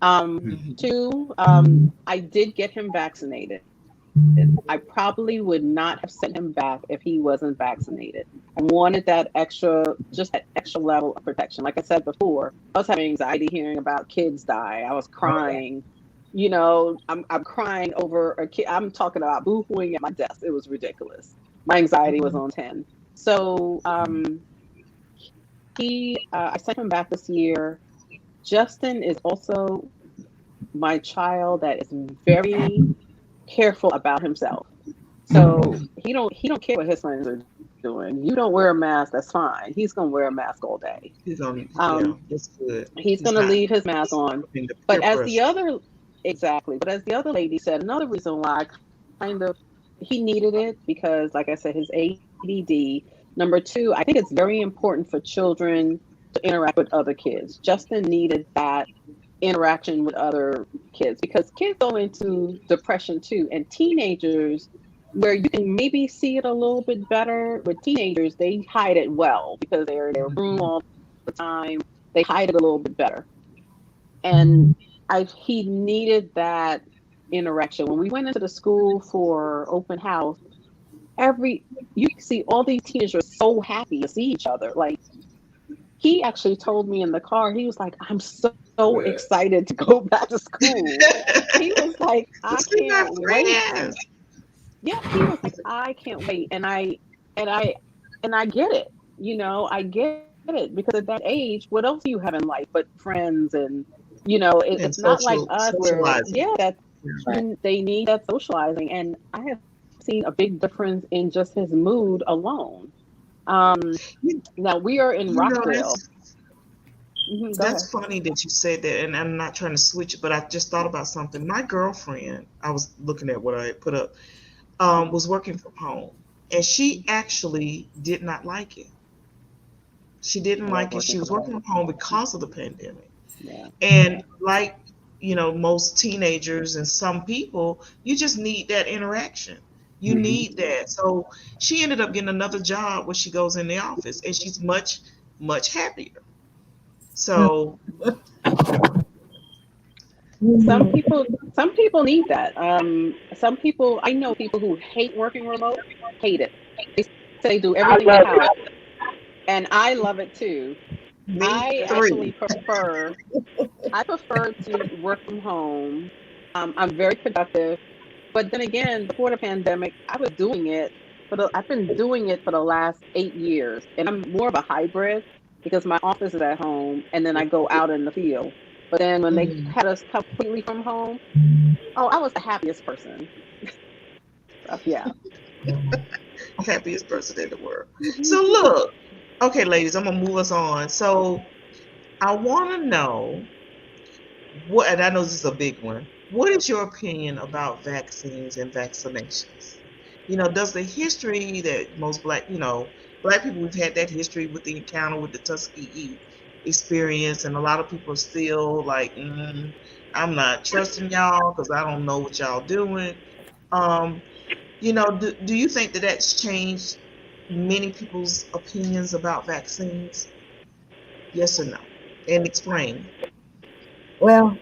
Two, I did get him vaccinated. I probably would not have sent him back if he wasn't vaccinated. I wanted that extra level of protection. Like I said before, I was having anxiety hearing about kids die. I was crying. I'm crying over a kid. I'm talking about boo-hooing at my desk. It was ridiculous. My anxiety was on 10. So I sent him back this year. Justin is also my child that is very careful about himself. So he don't care what his friends are doing. You don't wear a mask, that's fine. He's gonna wear a mask all day. He's gonna that's good. He's gonna leave his mask on. But as the other lady said, another reason why he needed it because, like I said, his ADD. Number two, I think it's very important for children to interact with other kids. Justin needed that interaction with other kids because kids go into depression too, and teenagers, where you can maybe see it a little bit better with teenagers, they hide it well because they're in their room all the time. They hide it a little bit better, and he needed that interaction. When we went into the school for open house, you can see all these teenagers so happy to see each other. Like, he actually told me in the car, he was like, I'm so excited to go back to school. He was like, I can't wait. Yeah, he was like, I can't wait. And I get it. I get it because at that age, what else do you have in life but friends and it's not like us where they need that socializing. And I have seen a big difference in just his mood alone. Now we are in Rockville. That's funny that you said that, and I'm not trying to switch it, but I just thought about something. My girlfriend, I was looking at what I had put up, was working from home, and she actually did not like it. She didn't like it. She was working from home because of the pandemic. Yeah. And like, most teenagers and some people, you just need that interaction. You need that. So she ended up getting another job where she goes in the office, and she's much, much happier. So some people need that. I know people who hate working remote, hate it. They say do everything in house. And I love it too. I prefer to work from home. I'm very productive. But then again, before the pandemic, I was doing it. I've been doing it for the last 8 years, and I'm more of a hybrid because my office is at home, and then I go out in the field. But then when they had us completely from home, I was the happiest person. Yeah, happiest person in the world. So look, okay, ladies, I'm gonna move us on. So I want to know and I know this is a big one. what is your opinion about vaccines and vaccinations? Does the history that most black people, we've had that history with the encounter with the Tuskegee experience, and a lot of people are still like, I'm not trusting y'all because I don't know what y'all doing. Um, do you think that that's changed many people's opinions about vaccines? Yes or no? And explain. Well,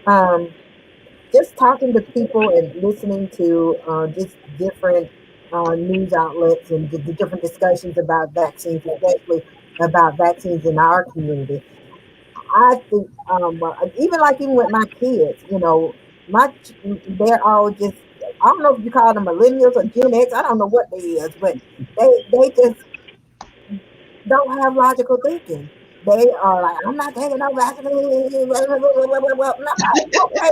just talking to people and listening to just different news outlets and the different discussions about vaccines, especially about vaccines in our community. I think, well, even with my kids, they're all just, I don't know if you call them millennials or Gen X, I don't know what they is, but they just don't have logical thinking. They are like, I'm not taking no vaccine. And I'm like, okay,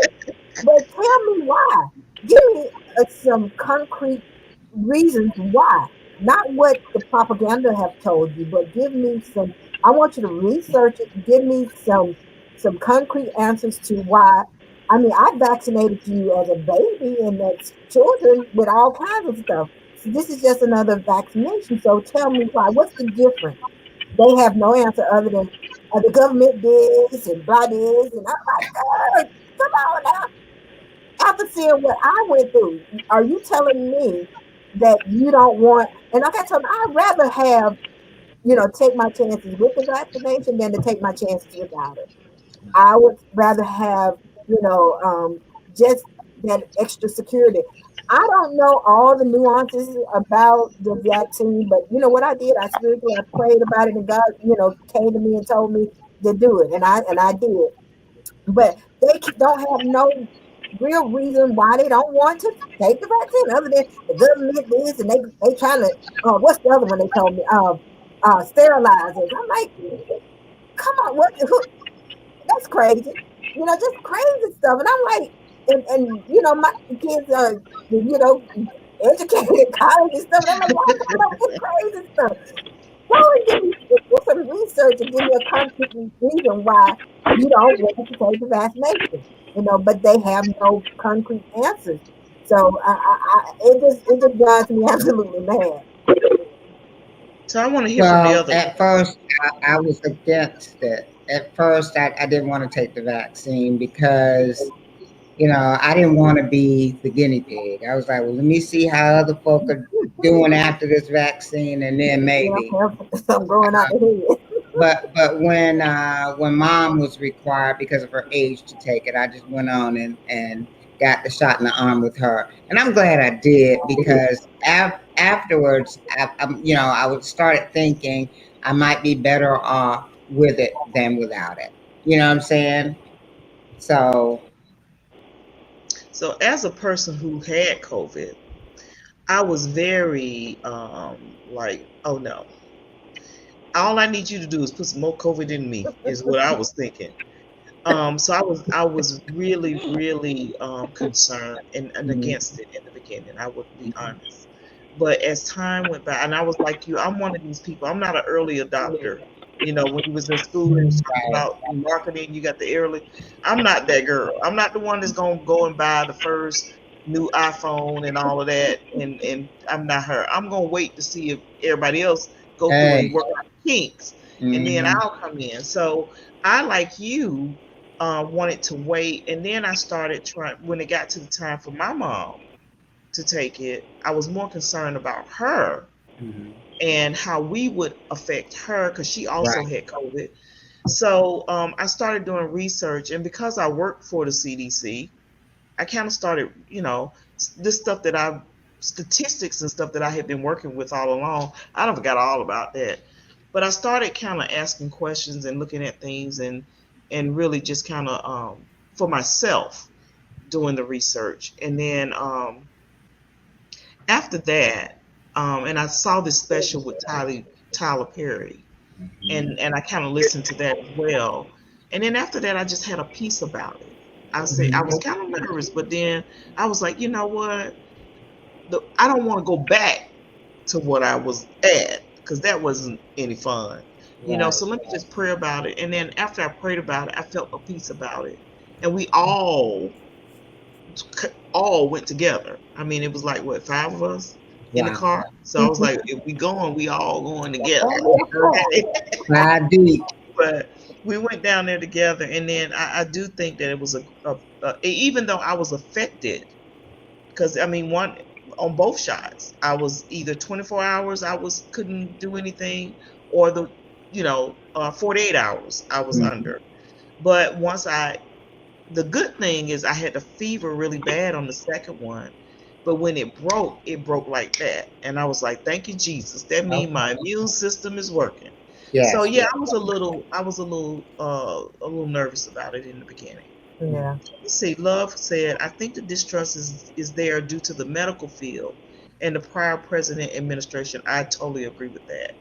but tell me why. Give me some concrete reasons why. Not what the propaganda have told you, but give me some. I want you to research it. Give me some concrete answers to why. I mean, I vaccinated you as a baby and as children with all kinds of stuff. So this is just another vaccination. So tell me why. What's the difference? They have no answer other than the government this and blah this. And I'm like, "God, come on now." After seeing what I went through, are you telling me that you don't want? And like I told them, I'd rather have, take my chances with the vaccination than to take my chances without it. I would rather have, just that extra security. I don't know all the nuances about the vaccine, but you know what I did? I prayed about it, and God, came to me and told me to do it, and I did. But they don't have no real reason why they don't want to take the vaccine, other than the government this and they trying to. What's the other one they told me? Sterilizers. I'm like, come on, what? That's crazy. Just crazy stuff. And I'm like, and my kids are, educated in college and stuff. And I'm like, why come up with crazy stuff? Go and give me some research and give me a concrete reason why you don't want to take the vaccination. But they have no concrete answers. So it just drives me absolutely mad. So I want to hear from the Well, other. at first, I was against it. At first, I didn't want to take the vaccine because, I didn't want to be the guinea pig. I was like, well, let me see how other folk are doing after this vaccine, and then maybe. I'm growing out the head. But when mom was required because of her age to take it, I just went on and got the shot in the arm with her, and I'm glad I did because afterwards, I would started thinking I might be better off with it than without it. You know what I'm saying? So So as a person who had COVID, I was very like, oh no. All I need you to do is put some more COVID in me, is what I was thinking. So I was really, really concerned and against it in the beginning, I would be honest. But as time went by, and I was like you, I'm one of these people. I'm not an early adopter. When you was in school and was talking right, about marketing, you got the early. I'm not that girl. I'm not the one that's gonna go and buy the first new iPhone and all of that. And I'm not her. I'm gonna wait to see if everybody else go through and hey, work out kinks, and then hmm I'll come in. So I, like you, wanted to wait, and then I started trying. When it got to the time for my mom to take it, I was more concerned about her hmm and how we would affect her because she also right, had COVID. So I started doing research, and because I worked for the CDC, I kind of started, this stuff that statistics and stuff that I had been working with all along. I don't forgot all about that, but I started kind of asking questions and looking at things, and really just kind of for myself doing the research, and then after that, and I saw this special with Tyler Perry, hmm and I kind of listened to that as well. And then after that, I just had a peace about it. I say I hmm was kind of nervous, but then I was like, you know what? I don't want to go back to what I was at because that wasn't any fun. right, So let me just pray about it. And then after I prayed about it, I felt a peace about it. And we all all went together. I mean, it was like what, five of us in the Wow. car. So I was like, if we going, we all going together. Oh, Okay. Five deep. But we went down there together, and then I do think that it was even though I was affected, because I mean, one on both shots, I was either 24 hours I was couldn't do anything, or the 48 hours I was Mhm. under. But the good thing is I had the fever really bad on the second one. But when it broke like that. And I was like, thank you, Jesus. That means Okay. my immune system is working. So Yes. yeah, I was a little nervous about it in the beginning. Mm. yeah. Let's see, Love said, I think the distrust is there due to the medical field and the prior president administration. I totally agree with that.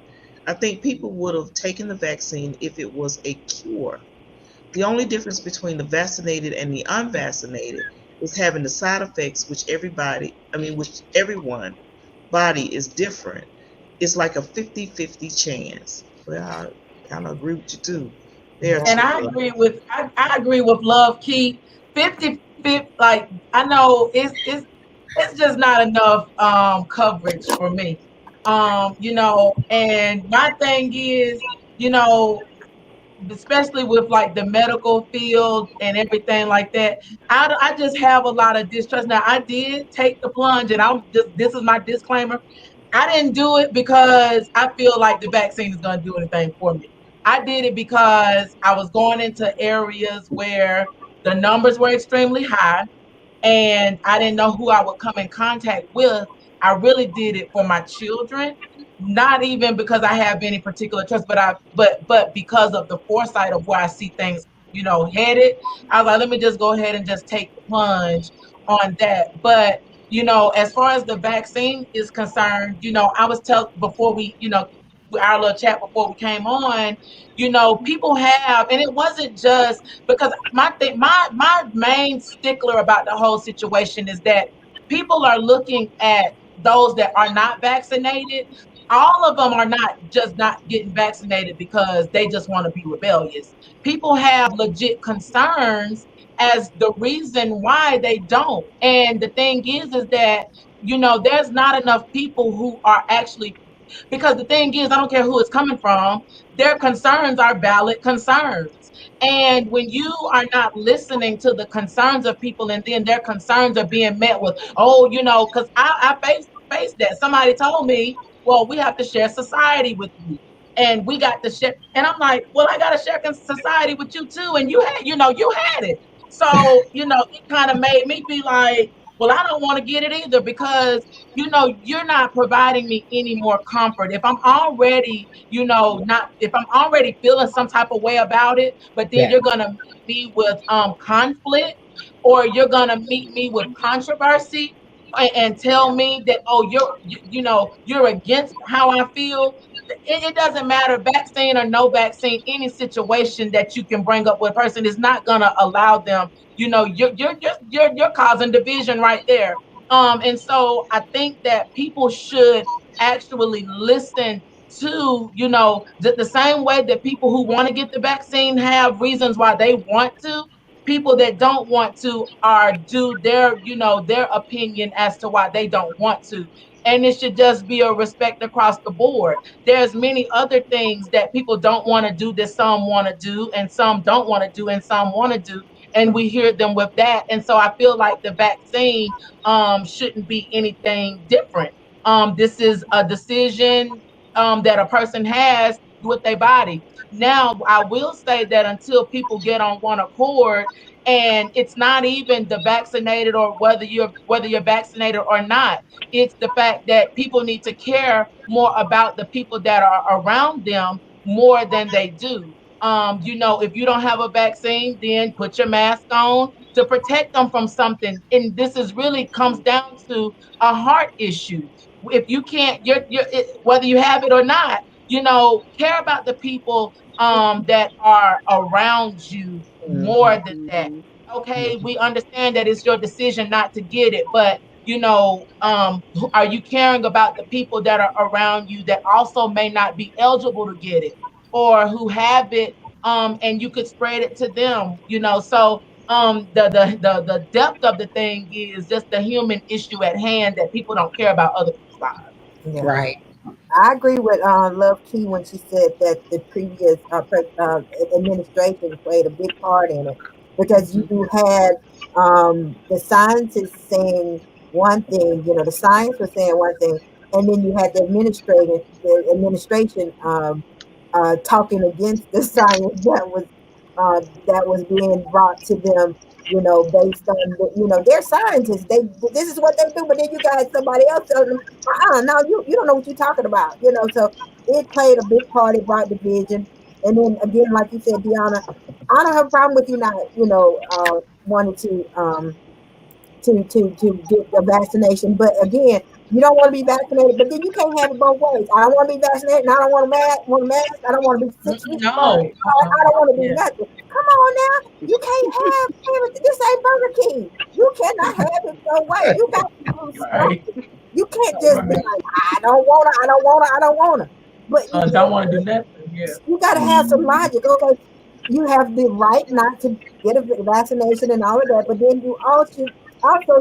I think people would have taken the vaccine if it was a cure. The only difference between the vaccinated and the unvaccinated is having the side effects, which everyone body is different. It's like a 50-50 chance. Well, I kind of agree with you too. There Yeah. And too. I agree with Love Key. 50, like I know it's just not enough coverage for me. And my thing is, you know, especially with like the medical field and everything like that, I just have a lot of distrust. Now I did take the plunge, and this is my disclaimer. I didn't do it because I feel like the vaccine is going to do anything for me. I did it because I was going into areas where the numbers were extremely high, and I didn't know who I would come in contact with. I really did it for my children, not even because I have any particular trust, but because of the foresight of where I see things, headed. I was like, let me just go ahead and just take the plunge on that. But as far as the vaccine is concerned, I was told before our little chat before we came on, people have, and it wasn't just because my main stickler about the whole situation is that people are looking at those that are not vaccinated. All of them are not just not getting vaccinated because they just want to be rebellious. People have legit concerns as the reason why they don't. And the thing is that there's not enough people who are actually, because the thing is, I don't care who it's coming from, their concerns are valid concerns. And when you are not listening to the concerns of people, and then their concerns are being met with, oh, because I faced that. Somebody told me, well, we have to share society with you. And we got to share. And I'm like, well, I got to share society with you too. And you had it. So, it kind of made me be like, well, I don't want to get it either because you're not providing me any more comfort. If I'm already, not if I'm already feeling some type of way about it, but then Yeah. you're gonna meet me with conflict, or you're gonna meet me with controversy and tell me that, oh, you're against how I feel. It doesn't matter, vaccine or no vaccine, any situation that you can bring up with a person is not gonna allow them. You're causing division right there. And so I think that people should actually listen to, the same way that people who want to get the vaccine have reasons why they want to. People that don't want to are do their opinion as to why they don't want to. And it should just be a respect across the board. There's many other things that people don't want to do that some want to do, and some don't want to do, and some want to do. And we hear them with that. And so I feel like the vaccine shouldn't be anything different. This is a decision that a person has with their body. Now, I will say that until people get on one accord, and it's not even the vaccinated or whether you're vaccinated or not. It's the fact that people need to care more about the people that are around them more than they do. If you don't have a vaccine, then put your mask on to protect them from something. And this is really comes down to a heart issue. If you can't, whether you have it or not, care about the people that are around you more than that. Mhm. Okay, we understand that it's your decision not to get it, but are you caring about the people that are around you that also may not be eligible to get it, or who have it, and you could spread it to them? So the depth of the thing is just the human issue at hand that people don't care about other people's lives. Yeah. Right. I agree with Love Key when she said that the previous administration played a big part in it, because you had the scientists saying one thing, the science was saying one thing, and then you had the administration talking against the science that was being brought to them, based on they're scientists. This is what they do, but then you got somebody else telling them, no, you don't know what you're talking about. So it played a big part. It brought division, and then again, like you said, Deanna, I don't have a problem with you not, wanting to get the vaccination. But again, you don't want to be vaccinated, but then you can't have it both ways. I don't want to be vaccinated, and I don't want a mask. I don't want to be 6 weeks. No. I don't want to do Yeah. nothing. Come on now, you can't have everything. This ain't Burger King. You cannot have it both ways. You got to do something. You can't just be like, I don't wanna. But Don't want to do nothing. Yeah. you got to have some logic. Okay, you have the right not to get a vaccination and all of that, but then you also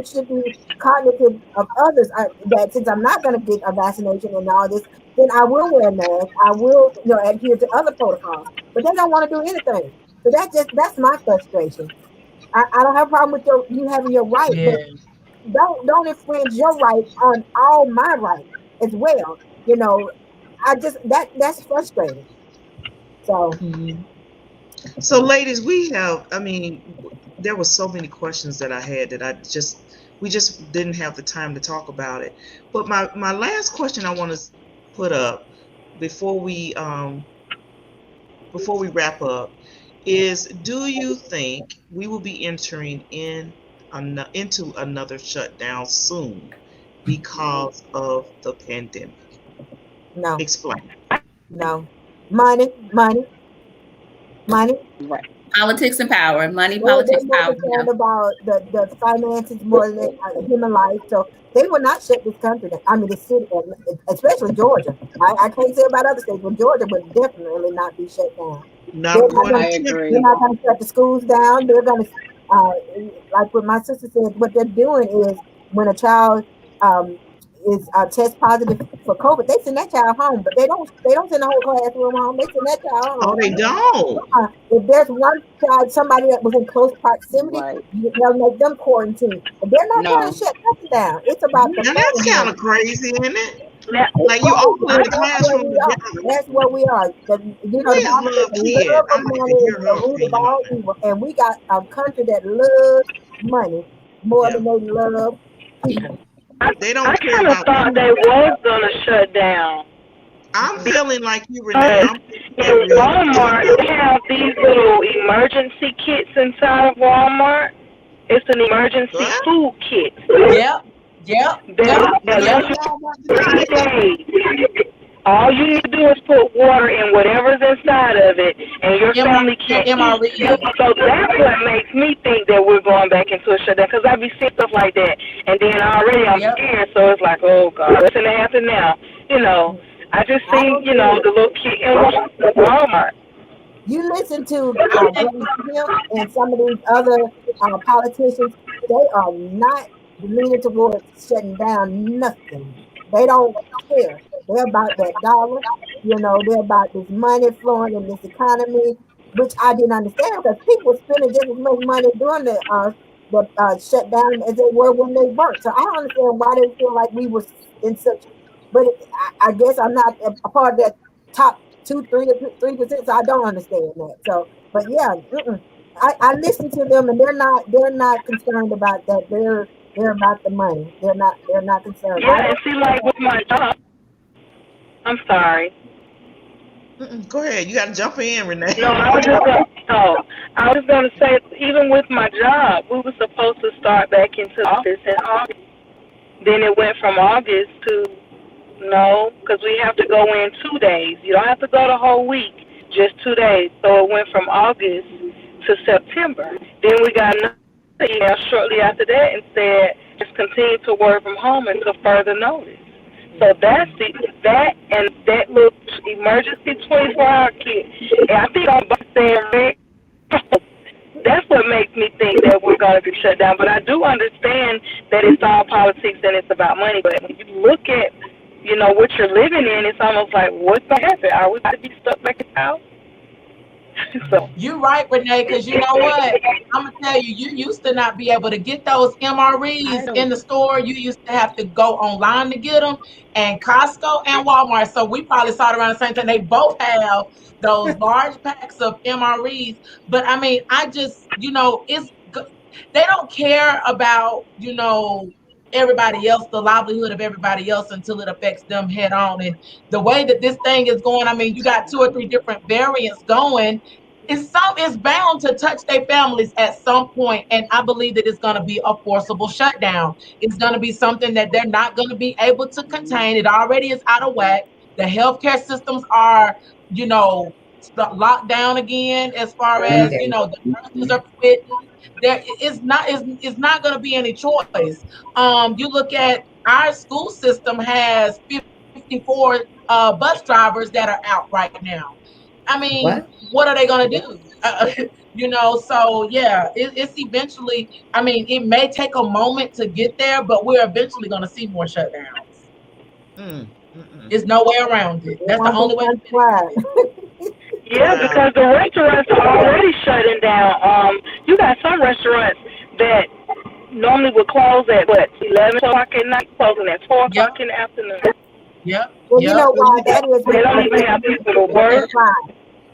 should be cognitive of others, that since I'm not going to get a vaccination and all this, then I will wear a mask. I will, adhere to other protocols. But they don't want to do anything. So that's my frustration. I don't have a problem with you having your right, Yeah. but don't infringe your right on all my rights as well. That's frustrating. So. So, ladies, there were so many questions that I had that we just didn't have the time to talk about it. But my last question I want to put up before we wrap up is: do you think we will be entering into another shutdown soon because of the pandemic? No. Explain. No. Money. Right. Politics and power. Money, They're politics, more power. concerned about the finances more than human life. So they will not shut this country down. I mean, the city, especially Georgia. I can't say about other states, but Georgia would definitely not be shut down. I agree. They're not going to shut the schools down. They're going to, like what my sister said, what they're doing is when a child is test positive for COVID, they send that child home, but they don't send the whole classroom home. They send that child home. Oh, they don't. If there's one child, somebody that was in close proximity, Right. they'll make them quarantine. But they're not going to shut nothing down. It's about the Now that's kind of crazy, isn't it? Now, Like you all in the classroom together. That's what we are. The Bible says the love of money is the root of all evil, and we got a country that loves money more than they love people. They don't I care kind of about thought they was gonna shut down. I'm feeling like you, Renee. In Walmart, they have these little emergency kits inside of Walmart. It's an emergency food kit. Yep. All you need to do is put water in whatever's inside of it, and your family can't eat. So that's what makes me think that we're going back into a shutdown, because I be seeing stuff like that, and then already I'm scared, so it's like, oh, God, what's going to happen now? I just seen, the little kid in Walmart. You listen to him and some of these other politicians, they are not leaning towards shutting down nothing. They don't care. They're about that dollar. They're about this money flowing in this economy, which I didn't understand, because people were spending just as much money during the shutdown as they were when they weren't. So I don't understand why they feel like we were in such. But I guess I'm not a part of that top 2-3%, so I don't understand that. So, but yeah, I listen to them, and they're not concerned about that. They're about the money. They're not concerned. Yeah, and see, like with my job. I'm sorry. Go ahead. You got to jump in, Renee. No, I was going to say, even with my job, we were supposed to start back into office in August. Then it went from August to no, because we have to go in 2 days. You don't have to go the whole week, just 2 days. So it went from August to September. Then we got another email shortly after that and said, just continue to work from home until further notice. So that's that little emergency 24-hour kit. And I think I'm saying that's that's what makes me think that we're going to be shut down. But I do understand that it's all politics and it's about money. But when you look at, what you're living in, it's almost like, what's going to happen? Are we going to be stuck back in the house? So You're right, Renee, because you know what? I'm gonna tell you, you used to not be able to get those MREs in the store. You used to have to go online to get them, and Costco and Walmart. So we probably saw it around the same time. They both have those large packs of MREs. But I mean, I just, they don't care about, everybody else, the livelihood of everybody else until it affects them head on. And the way that this thing is going, I mean, you got 2 or 3 different variants going. It's bound to touch their families at some point, and I believe that it's going to be a forcible shutdown. It's going to be something that they're not going to be able to contain. It already is out of whack. The healthcare systems are, locked down again. As far as the nurses are quitting, there is not going to be any choice. You look at our school system has 54 bus drivers that are out right now. I mean, what are they going to do? So yeah, it's eventually, I mean, it may take a moment to get there, but we're eventually going to see more shutdowns. There's no way around it. That's the only way. Yeah, because the restaurants are already shutting down. You got some restaurants that normally would close at 11 o'clock at night, closing at 4 o'clock in the afternoon. Yep. Well, you know why that is? They don't even have people to work.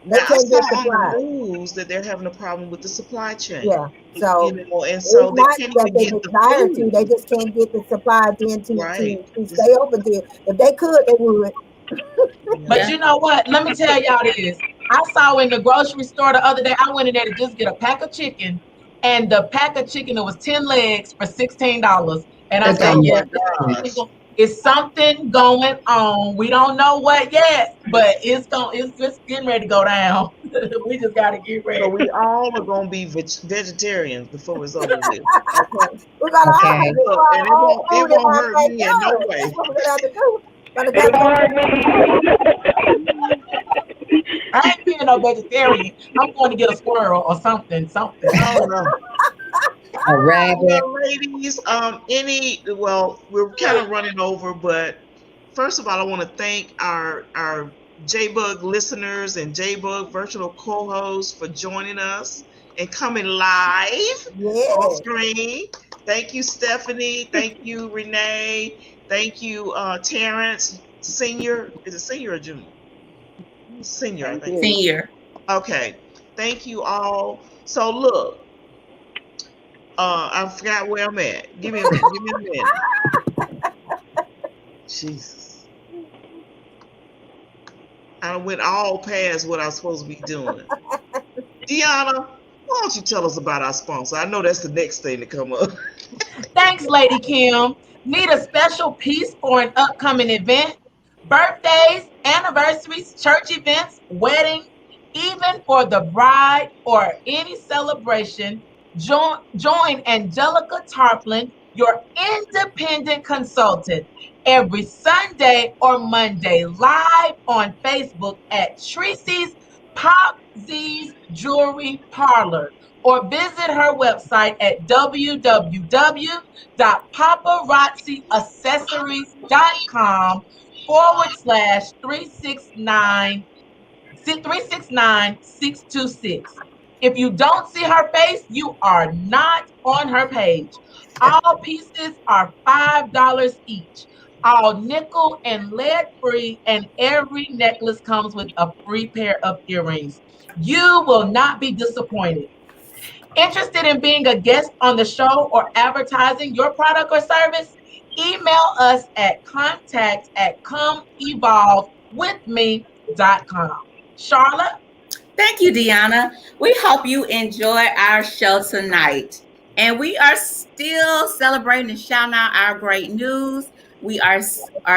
They can't get on supply. the news that they're having a problem with the supply chain. Yeah, so and so it's they not can't that even they get the desire food. to. They just can't get the supply then to stay open. If they could, they would. But you know what? Let me tell y'all this. I saw in the grocery store the other day, I went in there to just get a pack of chicken, and the pack of chicken, it was 10 legs for $16. And I said, it's something going on. We don't know what yet, but it's just getting ready to go down. We just got to get ready. So we all are going to be vegetarians before it's over with. Okay. We got to and it won't hurt me in no way. That's what we're going to have to do. I ain't being no vegetarian. I'm going to get a squirrel or something. Oh, no. A rabbit. Ladies, we're kind of running over, but first of all, I want to thank our J-Bug listeners and J-Bug virtual co-hosts for joining us and coming live on screen. Thank you, Stephanie. Thank you, Renee. Thank you, Terrence, Senior. Is it Senior or Junior? Senior, I think. Senior. Okay. Thank you all. So look, I forgot where I'm at. Give me a minute. Jesus. I went all past what I was supposed to be doing. Deanna, why don't you tell us about our sponsor? I know that's the next thing to come up. Thanks, Lady Kim. Need a special piece for an upcoming event? Birthdays, anniversaries, church events, weddings, even for the bride or any celebration, join Angelica Tarplin, your independent consultant, every Sunday or Monday live on Facebook at Tracy's Pop Z's Jewelry Parlor, or visit her website at www.paparazziaccessories.com/369-626. If you don't see her face, you are not on her page. All pieces are $5 each. All nickel and lead free, and every necklace comes with a free pair of earrings. You will not be disappointed. Interested in being a guest on the show or advertising your product or service? Email us at contact@comeevolvewithme.com. Charlotte? Thank you, Deanna. We hope you enjoy our show tonight. And we are still celebrating and shouting out our great news. We are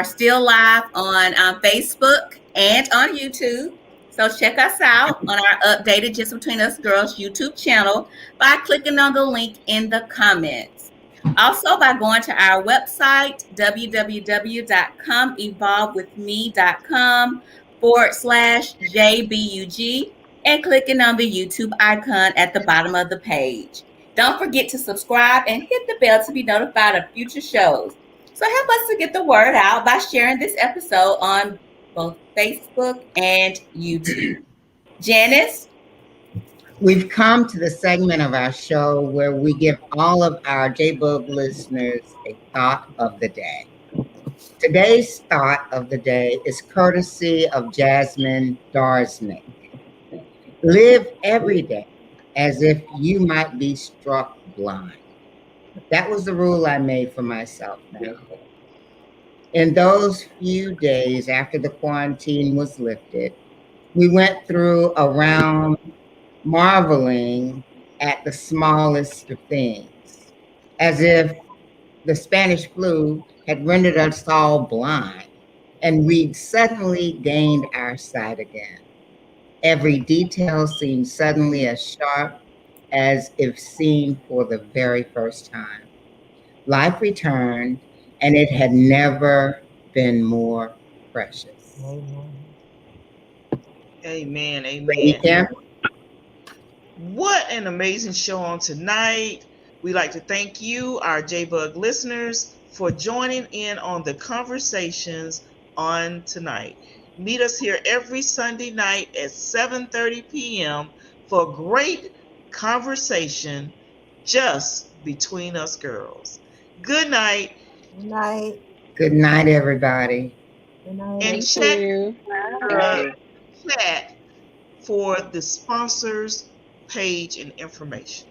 still live on Facebook and on YouTube. So check us out on our updated Just Between Us Girls YouTube channel by clicking on the link in the comments. Also by going to our website, www.comeevolvewithme.com/JBUG. and clicking on the YouTube icon at the bottom of the page. Don't forget to subscribe and hit the bell to be notified of future shows. So help us to get the word out by sharing this episode on both Facebook and YouTube. Janice? We've come to the segment of our show where we give all of our J-Bug listeners a thought of the day. Today's thought of the day is courtesy of Jasmine Darsnick. Live every day as if you might be struck blind. That was the rule I made for myself now. In those few days after the quarantine was lifted, we went through a round marveling at the smallest of things, as if the Spanish flu had rendered us all blind, and we'd suddenly gained our sight again. Every detail seemed suddenly as sharp as if seen for the very first time. Life returned, and it had never been more precious. Amen. Lady Amen. Kim? What an amazing show on tonight. We'd like to thank you, our J-Bug listeners, for joining in on the conversations on tonight. Meet us here every Sunday night at 7:30 p.m. for a great conversation just between us girls. Good night. Good night. Good night, everybody. Good night. And Thank check you. chat for the sponsors page and information.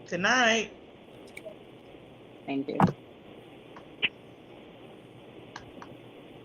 Good night. Thank you.